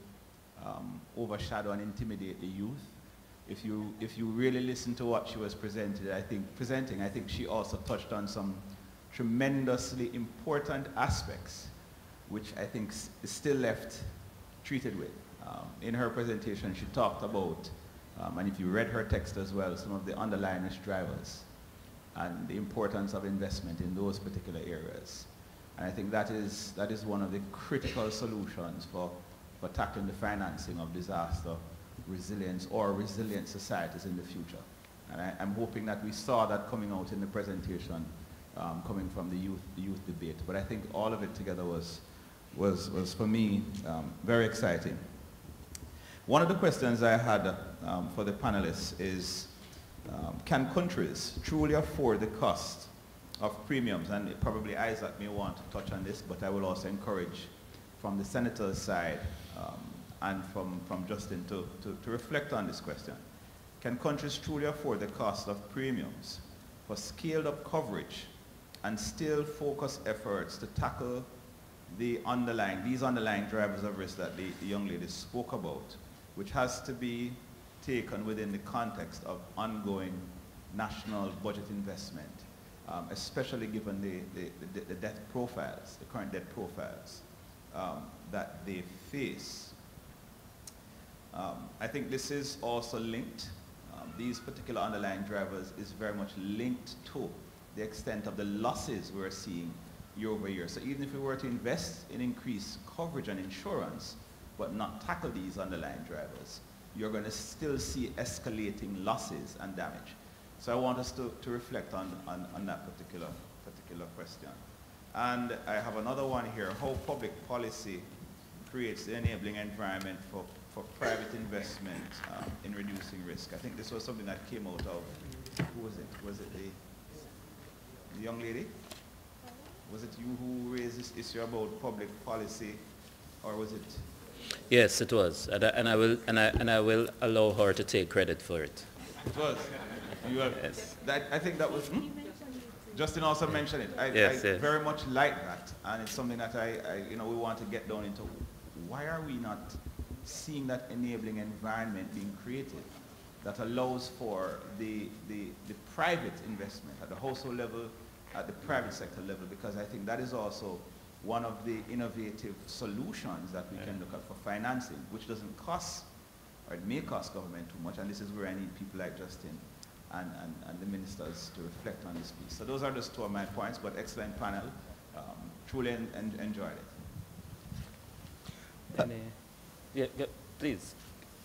overshadow and intimidate the youth, if you really listen to what she was presenting, I think she also touched on some tremendously important aspects, which I think is still left treated with. In her presentation, she talked about, and if you read her text as well, some of the underlying drivers and the importance of investment in those particular areas. And I think that is one of the critical solutions for tackling the financing of disaster resilience or resilient societies in the future. And I'm hoping that we saw that coming out in the presentation, coming from the youth debate. But I think all of it together was for me very exciting. One of the questions I had for the panelists is, can countries truly afford the cost of premiums? And probably Isaac may want to touch on this, but I will also encourage from the senator's side and from Justin to reflect on this question. Can countries truly afford the cost of premiums for scaled up coverage and still focus efforts to tackle these underlying drivers of risk that the young lady spoke about, which has to be taken within the context of ongoing national budget investment, especially given the debt profiles, the current debt profiles that they face. I think this is also linked, these particular underlying drivers is very much linked to the extent of the losses we're seeing year over year. So even if we were to invest in increased coverage and insurance, but not tackle these underlying drivers, you're going to still see escalating losses and damage. So I want us to reflect on that particular question. And I have another one here, how public policy creates the enabling environment for private investment in reducing risk. I think this was something that came out of, who was it? Was it the young lady? Was it you who raised this issue about public policy, or was it? Yes, it was, and I will allow her to take credit for it. It was. You have, yes. I think that was. Justin also mentioned it. I very much like that, and it's something that we want to get down into. Why are we not seeing that enabling environment being created that allows for the private investment at the household level, at the private sector level? Because I think that is also one of the innovative solutions that we can look at for financing, which doesn't cost, or it may cost government too much, and this is where I need people like Justin and the ministers to reflect on this piece. So those are just two of my points, but excellent panel. Truly enjoyed it. Yeah, please.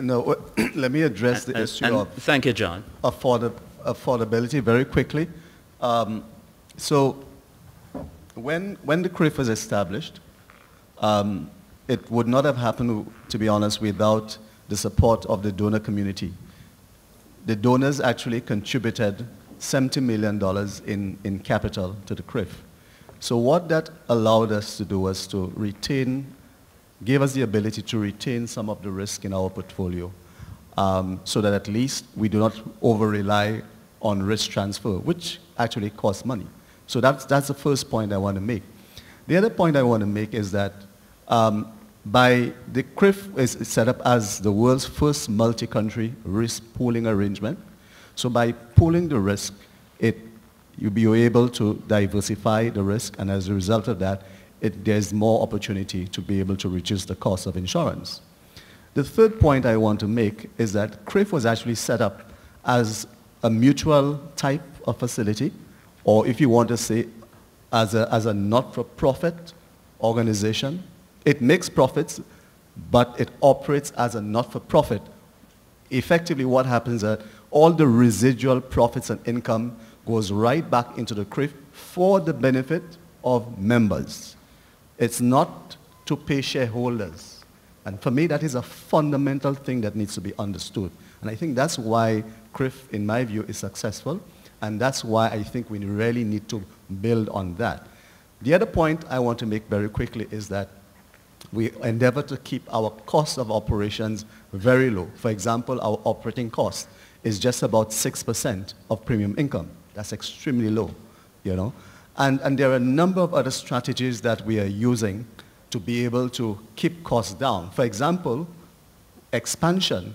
No, let me address the issue of thank you, John. Affordability very quickly. So when the CRIF was established, it would not have happened, to be honest, without the support of the donor community. The donors actually contributed $70 million in capital to the CRIF. So what that allowed us to do was to gave us the ability to retain some of the risk in our portfolio, so that at least we do not over-rely on risk transfer, which actually costs money. So that's the first point I want to make. The other point I want to make is that the CRIF is set up as the world's first multi-country risk pooling arrangement. So by pooling the risk, you'll be able to diversify the risk, and as a result of that, there's more opportunity to be able to reduce the cost of insurance. The third point I want to make is that CRIF was actually set up as a mutual type of facility, or if you want to say, as a not-for-profit organization. It makes profits, but it operates as a not-for-profit. Effectively, what happens is that all the residual profits and income goes right back into the CRIF for the benefit of members. It's not to pay shareholders. And for me, that is a fundamental thing that needs to be understood. And I think that's why CRIF, in my view, is successful. And that's why I think we really need to build on that. The other point I want to make very quickly is that we endeavor to keep our cost of operations very low. For example, our operating cost is just about 6% of premium income. That's extremely low, you know. And there are a number of other strategies that we are using to be able to keep costs down. For example, expansion.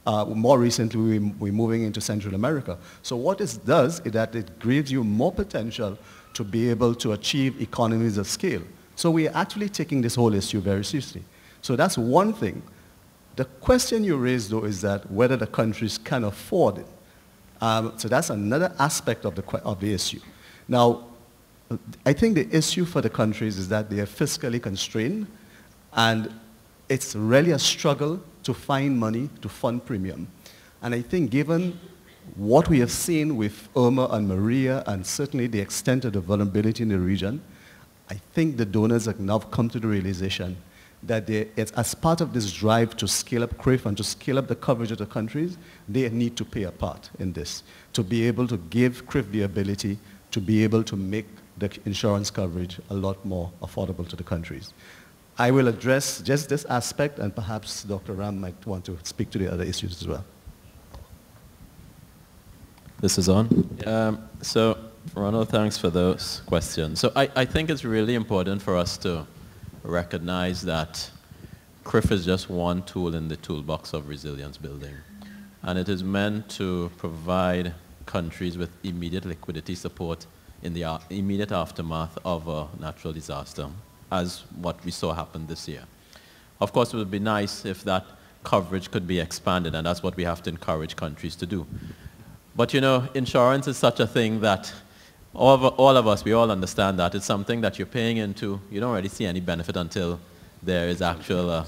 More recently, we're moving into Central America. So what this does is that it gives you more potential to be able to achieve economies of scale. So we are actually taking this whole issue very seriously. So that's one thing. The question you raised, though, is that whether the countries can afford it. So that's another aspect of the issue. Now, I think the issue for the countries is that they are fiscally constrained, and it's really a struggle to find money to fund premium. And I think given what we have seen with Irma and Maria, and certainly the extent of the vulnerability in the region, I think the donors have now come to the realization that it's as part of this drive to scale up CRIF and to scale up the coverage of the countries, they need to play a part in this, to be able to give CRIF the ability to be able to make the insurance coverage a lot more affordable to the countries. I will address just this aspect, and perhaps Dr. Ram might want to speak to the other issues as well. This is on? Yeah. So, Ronald, thanks for those questions. So I think it's really important for us to recognize that CRIF is just one tool in the toolbox of resilience building. and it is meant to provide countries with immediate liquidity support in the immediate aftermath of a natural disaster, as what we saw happen this year. Of course, it would be nice if that coverage could be expanded, and that's what we have to encourage countries to do. But you know, insurance is such a thing that all of us, we all understand that. It's something that you're paying into. You don't really see any benefit until there is actual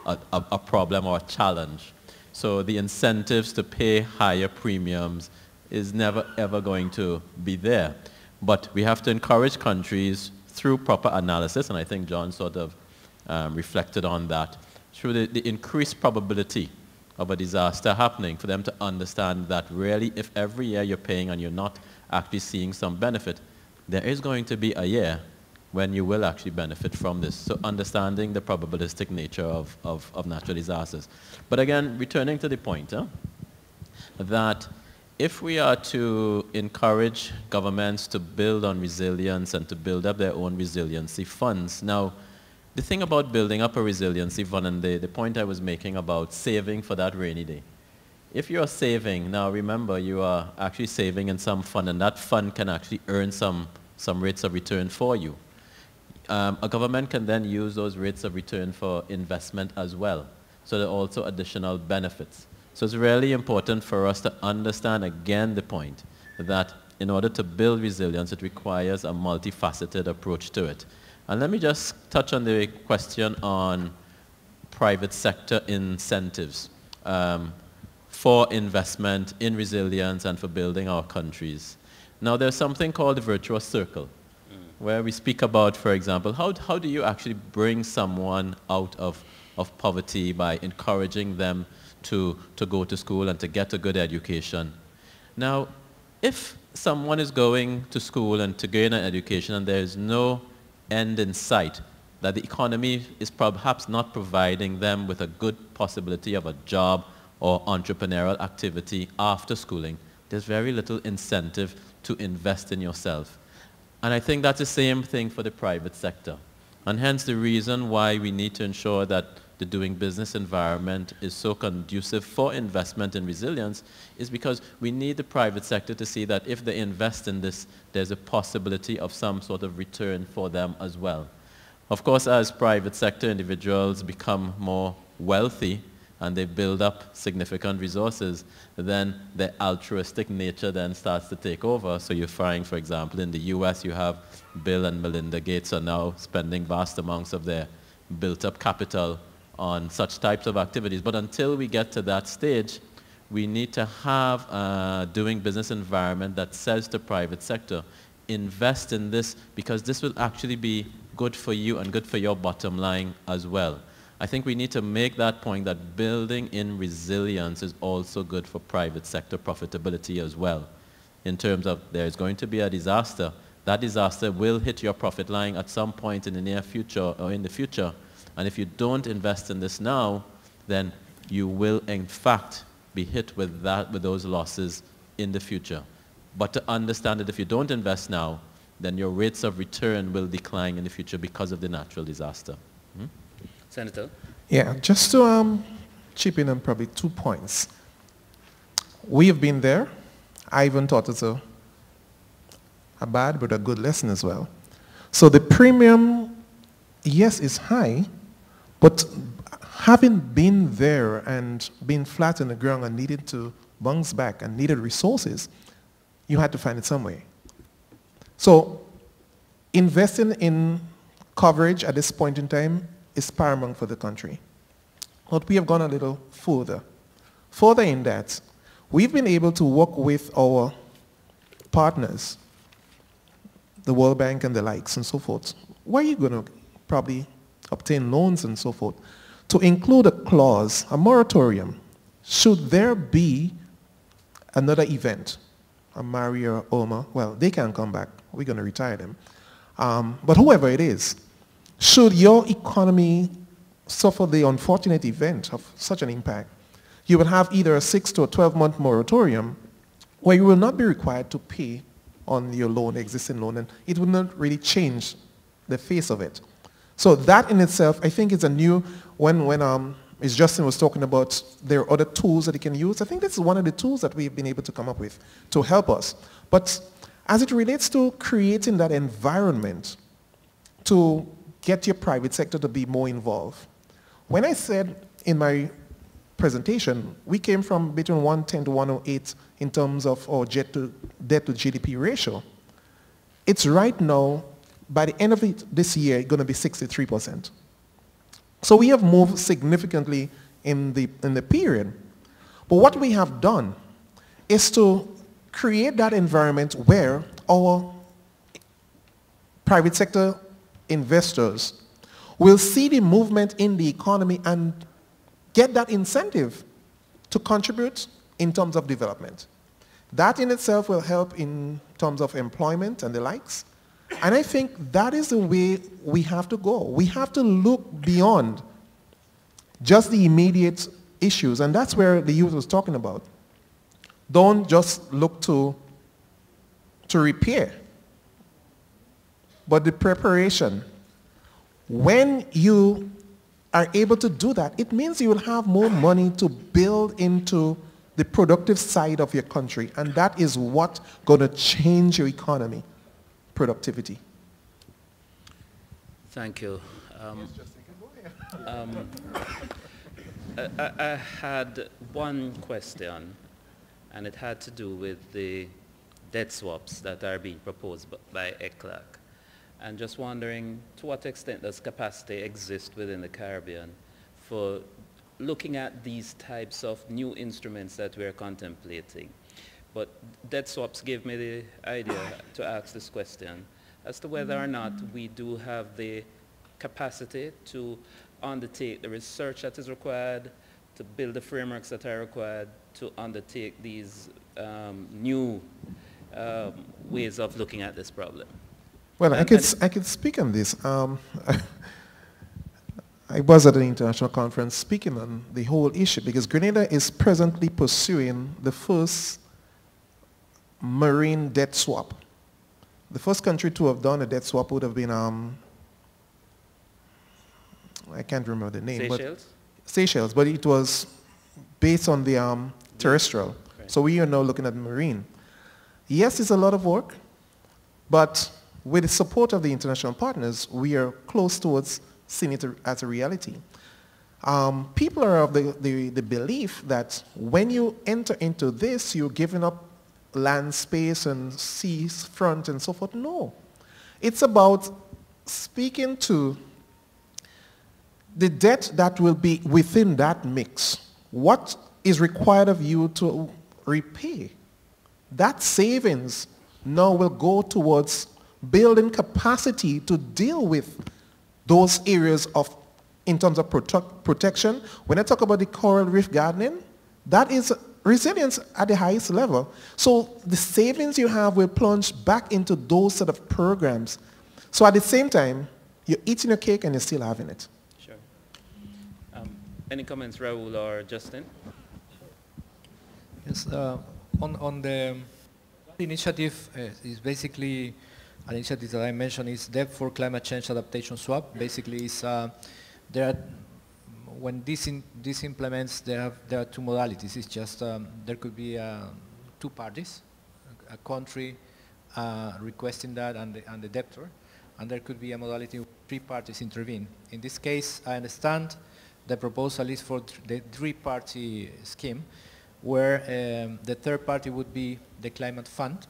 a problem or a challenge. So the incentives to pay higher premiums is never ever going to be there. But we have to encourage countries through proper analysis, and I think John sort of reflected on that, through the increased probability of a disaster happening, for them to understand that really if every year you're paying and you're not actually seeing some benefit, there is going to be a year when you will actually benefit from this. So understanding the probabilistic nature of natural disasters. But again, returning to the point, that if we are to encourage governments to build on resilience and to build up their own resiliency funds, now the thing about building up a resiliency fund, and the point I was making about saving for that rainy day, if you're saving, now remember you are actually saving in some fund, and that fund can actually earn some rates of return for you. A government can then use those rates of return for investment as well. So there are also additional benefits. So it's really important for us to understand again the point that in order to build resilience, it requires a multifaceted approach to it. And let me just touch on the question on private sector incentives for investment in resilience and for building our countries. Now there's something called the virtuous circle, where we speak about, for example, how do you actually bring someone out of poverty by encouraging them to go to school and to get a good education. Now, if someone is going to school and to gain an education and there is no end in sight, that the economy is perhaps not providing them with a good possibility of a job or entrepreneurial activity after schooling, there's very little incentive to invest in yourself. And I think that's the same thing for the private sector. And hence the reason why we need to ensure that the doing business environment is so conducive for investment in resilience is because we need the private sector to see that if they invest in this, there's a possibility of some sort of return for them as well. Of course, as private sector individuals become more wealthy and they build up significant resources, then the altruistic nature then starts to take over. So you're finding, for example, in the US, you have Bill and Melinda Gates are now spending vast amounts of their built-up capital on such types of activities. But until we get to that stage, we need to have a doing business environment that says to private sector, invest in this because this will actually be good for you and good for your bottom line as well. I think we need to make that point that building in resilience is also good for private sector profitability as well. In terms of there's going to be a disaster, that disaster will hit your profit line at some point in the near future or in the future. And if you don't invest in this now, then you will in fact be hit with those losses in the future. But to understand that if you don't invest now, then your rates of return will decline in the future because of the natural disaster. Senator? Yeah, just to chip in on probably 2 points. We have been there. I even thought it's a bad but a good lesson as well. So the premium, yes, is high, but having been there and been flat on the ground and needed to bounce back and needed resources, you had to find it some way. So investing in coverage at this point in time is paramount for the country. But we have gone a little further. Further in that, we've been able to work with our partners, the World Bank and the likes and so forth. Where are you going to probably obtain loans and so forth, to include a clause, a moratorium, should there be another event, a Maria or Irma, well, they can't come back. We're going to retire them. But whoever it is, should your economy suffer the unfortunate event of such an impact, you will have either a 6 to a 12-month moratorium where you will not be required to pay on your loan, existing loan, and it will not really change the face of it. So that in itself, I think is a new, when Ms. Justin was talking about there are other tools that he can use. I think this is one of the tools that we've been able to come up with to help us. But as it relates to creating that environment to get your private sector to be more involved, when I said in my presentation, we came from between 110 to 108 in terms of our debt to GDP ratio. It's right now, by the end of this year, going to be 63%. So we have moved significantly in the period. But what we have done is to create that environment where our private sector investors will see the movement in the economy and get that incentive to contribute in terms of development. That in itself will help in terms of employment and the likes. And I think that is the way we have to go. We have to look beyond just the immediate issues, and that's where the youth was talking about. Don't just look to repair, but the preparation. When you are able to do that, it means you will have more money to build into the productive side of your country, and that is what's going to change your economy, productivity. Thank you. I had one question, and it had to do with the debt swaps that are being proposed by ECLAC. And just wondering, to what extent does capacity exist within the Caribbean for looking at these types of new instruments that we're contemplating? But debt swaps gave me the idea to ask this question as to whether or not we do have the capacity to undertake the research that is required, to build the frameworks that are required to undertake these new ways of looking at this problem. Well, I could speak on this. I was at an international conference speaking on the whole issue because Grenada is presently pursuing the first marine debt swap. The first country to have done a debt swap would have been, I can't remember the name. Seychelles? But Seychelles, but it was based on the terrestrial. Right. So we are now looking at marine. Yes, it's a lot of work, but with the support of the international partners, we are close towards seeing it as a reality. People are of the belief that when you enter into this, you're giving up land space and sea front and so forth. No. It's about speaking to the debt that will be within that mix. What is required of you to repay? That savings now will go towards building capacity to deal with those areas of, in terms of protection. When I talk about the coral reef gardening, that is resilience at the highest level. So the savings you have will plunge back into those sort of programs. So at the same time, you're eating your cake and you're still having it. Sure. Any comments, Raul or Justin? Yes, on the initiative is basically an initiative that I mentioned is Debt for Climate Change Adaptation Swap. Basically, is there are, when this implements, there are two modalities. It's just there could be two parties, a country requesting that and the debtor, and there could be a modality where three parties intervene. In this case, I understand the proposal is for the three-party scheme, where the third party would be the climate fund,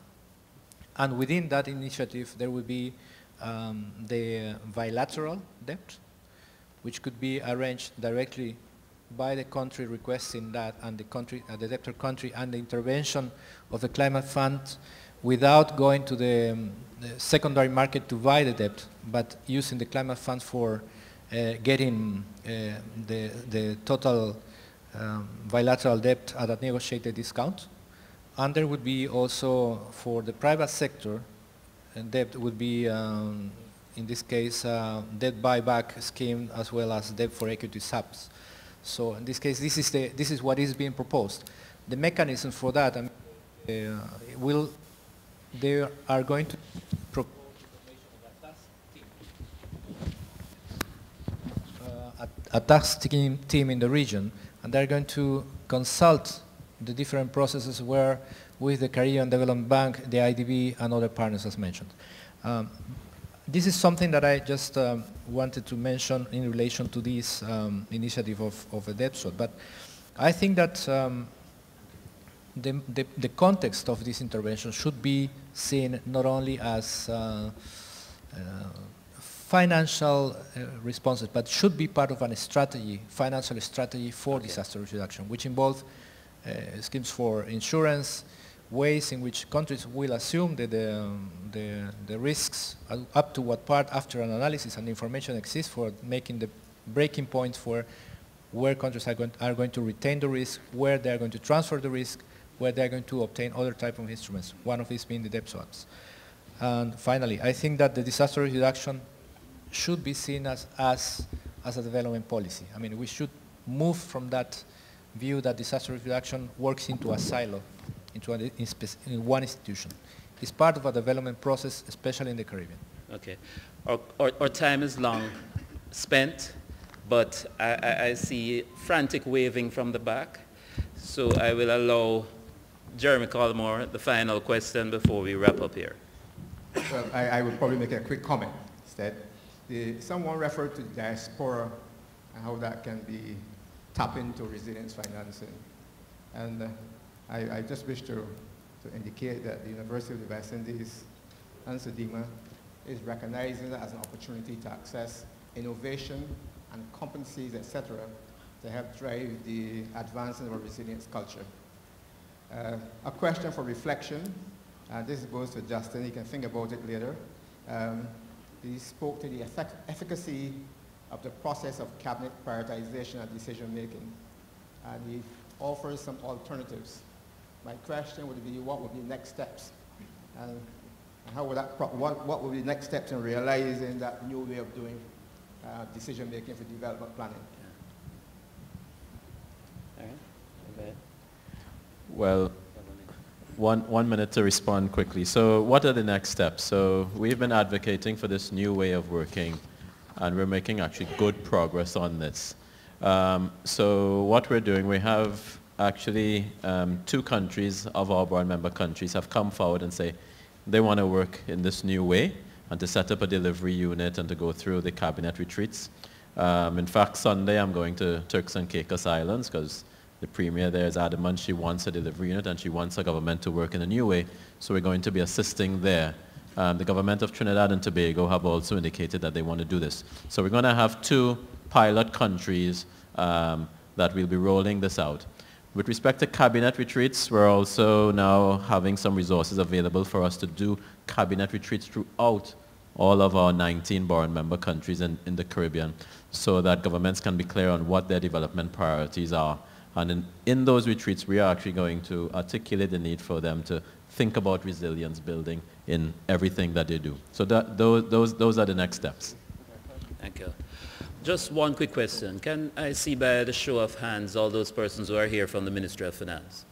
and within that initiative there would be the bilateral debt, which could be arranged directly by the country requesting that and the country, the debtor country, and the intervention of the climate fund without going to the secondary market to buy the debt, but using the climate fund for getting the total bilateral debt at a negotiated discount. And there would be also, for the private sector, debt would be, in this case, debt buyback scheme as well as debt for equity swaps. So in this case, this is what is being proposed. The mechanism for that, they are going to propose a task team in the region, and they're going to consult the different processes where with the Caribbean Development Bank, the IDB, and other partners as mentioned. This is something that I just wanted to mention in relation to this initiative of a debt swap. But I think that the context of this intervention should be seen not only as financial responses, but should be part of a strategy, financial strategy for disaster risk reduction, which involves schemes for insurance, ways in which countries will assume that the risks up to what part after an analysis and information exists for making the breaking point for where countries are going to retain the risk, where they are going to transfer the risk, where they are going to obtain other type of instruments, one of these being the debt swaps. And finally, I think that the disaster risk reduction should be seen as a development policy. I mean, we should move from that view that disaster risk reduction works into a silo, into in one institution. It's part of a development process, especially in the Caribbean. Okay. Our time is long spent, but I see frantic waving from the back. So I will allow Jeremy Collmore the final question before we wrap up here. Well, I will probably make a quick comment. Instead, someone referred to diaspora and how that can be tapped into resilience financing. And I just wish to indicate that the University of the West Indies and SEDIMA is recognizing that as an opportunity to access innovation and competencies, etc., to help drive the advancement of a resilience culture. A question for reflection, this goes to Justin, he can think about it later. He spoke to the efficacy of the process of cabinet prioritization and decision making, and he offers some alternatives. My question would be, what would be next steps? And how would that, what would be the next steps in realizing that new way of doing decision making for development planning? All right. Okay. Well, one minute to respond quickly. So what are the next steps? So we've been advocating for this new way of working, and we're making actually good progress on this. So what we're doing, we have actually 2 countries of our board member countries have come forward and say they want to work in this new way and to set up a delivery unit and to go through the cabinet retreats. In fact, Sunday I'm going to Turks and Caicos Islands because the premier there is adamant she wants a delivery unit and she wants the government to work in a new way. So we're going to be assisting there. The government of Trinidad and Tobago have also indicated that they want to do this. So we're going to have 2 pilot countries that will be rolling this out. With respect to cabinet retreats, we're also now having some resources available for us to do cabinet retreats throughout all of our 19 board member countries in the Caribbean so that governments can be clear on what their development priorities are. And in those retreats, we are actually going to articulate the need for them to think about resilience building in everything that they do. So those are the next steps. Thank you. Just one quick question. Can I see by the show of hands all those persons who are here from the Ministry of Finance?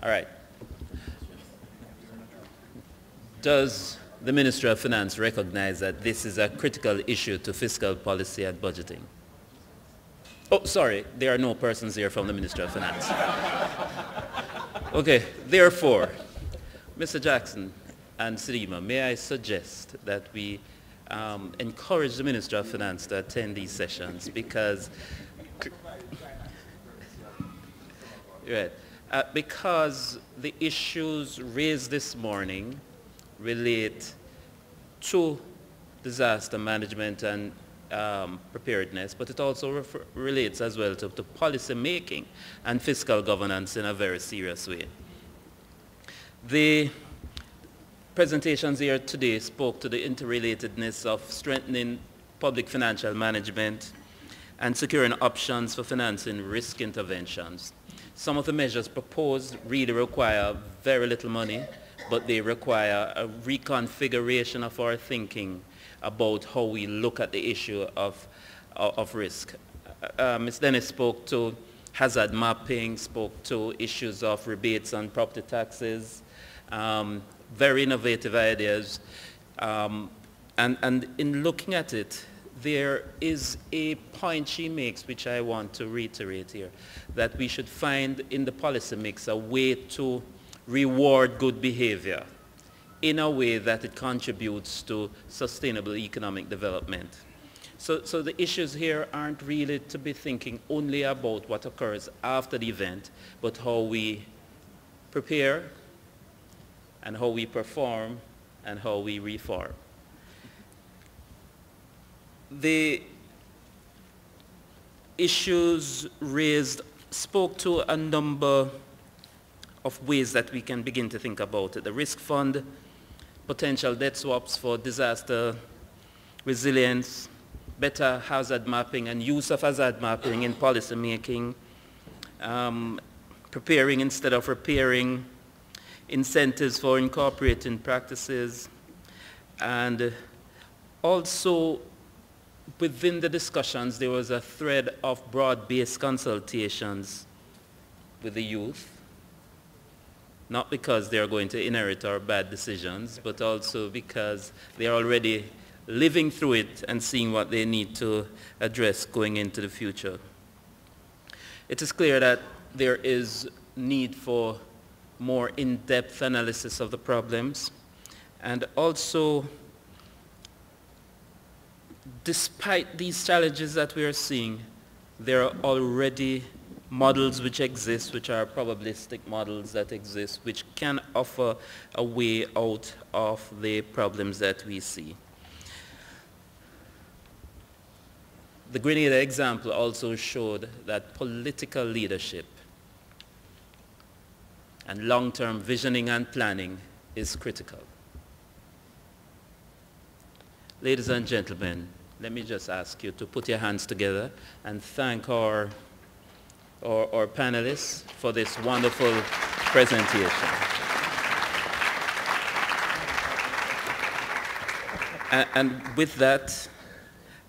All right. Does the Ministry of Finance recognize that this is a critical issue to fiscal policy and budgeting? Oh, sorry, there are no persons here from the Ministry of Finance. Okay, therefore, Mr. Jackson and SEDIMA, may I suggest that we encourage the Minister of Finance to attend these sessions because because the issues raised this morning relate to disaster management and preparedness, but it also relates as well to policy making and fiscal governance in a very serious way. The presentations here today spoke to the interrelatedness of strengthening public financial management and securing options for financing risk interventions. Some of the measures proposed really require very little money, but they require a reconfiguration of our thinking about how we look at the issue of risk. Ms. Dennis spoke to hazard mapping, spoke to issues of rebates on property taxes, very innovative ideas. And in looking at it, there is a point she makes, which I want to reiterate here, that we should find in the policy mix a way to reward good behavior in a way that it contributes to sustainable economic development. So the issues here aren't really to be thinking only about what occurs after the event, but how we prepare and how we perform and how we reform. The issues raised spoke to a number of ways that we can begin to think about it. The risk fund, potential debt swaps for disaster resilience, better hazard mapping and use of hazard mapping in policy making, preparing instead of repairing, incentives for incorporating practices, and also within the discussions there was a thread of broad-based consultations with the youth, not because they are going to inherit our bad decisions, but also because they are already living through it and seeing what they need to address going into the future. It is clear that there is need for more in-depth analysis of the problems, and also, despite these challenges that we are seeing, there are already models which exist, which are probabilistic models that exist, which can offer a way out of the problems that we see. The Grenada example also showed that political leadership and long-term visioning and planning is critical. Ladies and gentlemen, let me just ask you to put your hands together and thank our panelists for this wonderful presentation. And with that,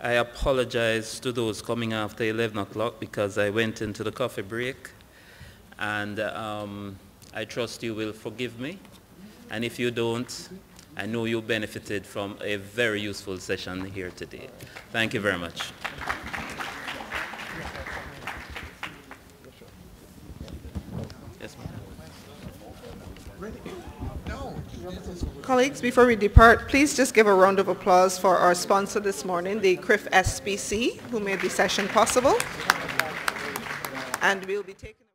I apologize to those coming after 11 o'clock because I went into the coffee break, and I trust you will forgive me. And if you don't, I know you benefited from a very useful session here today. Thank you very much. Yes, ma'am. Colleagues, before we depart, please just give a round of applause for our sponsor this morning, the CRIF SPC, who made the session possible. And we'll be taking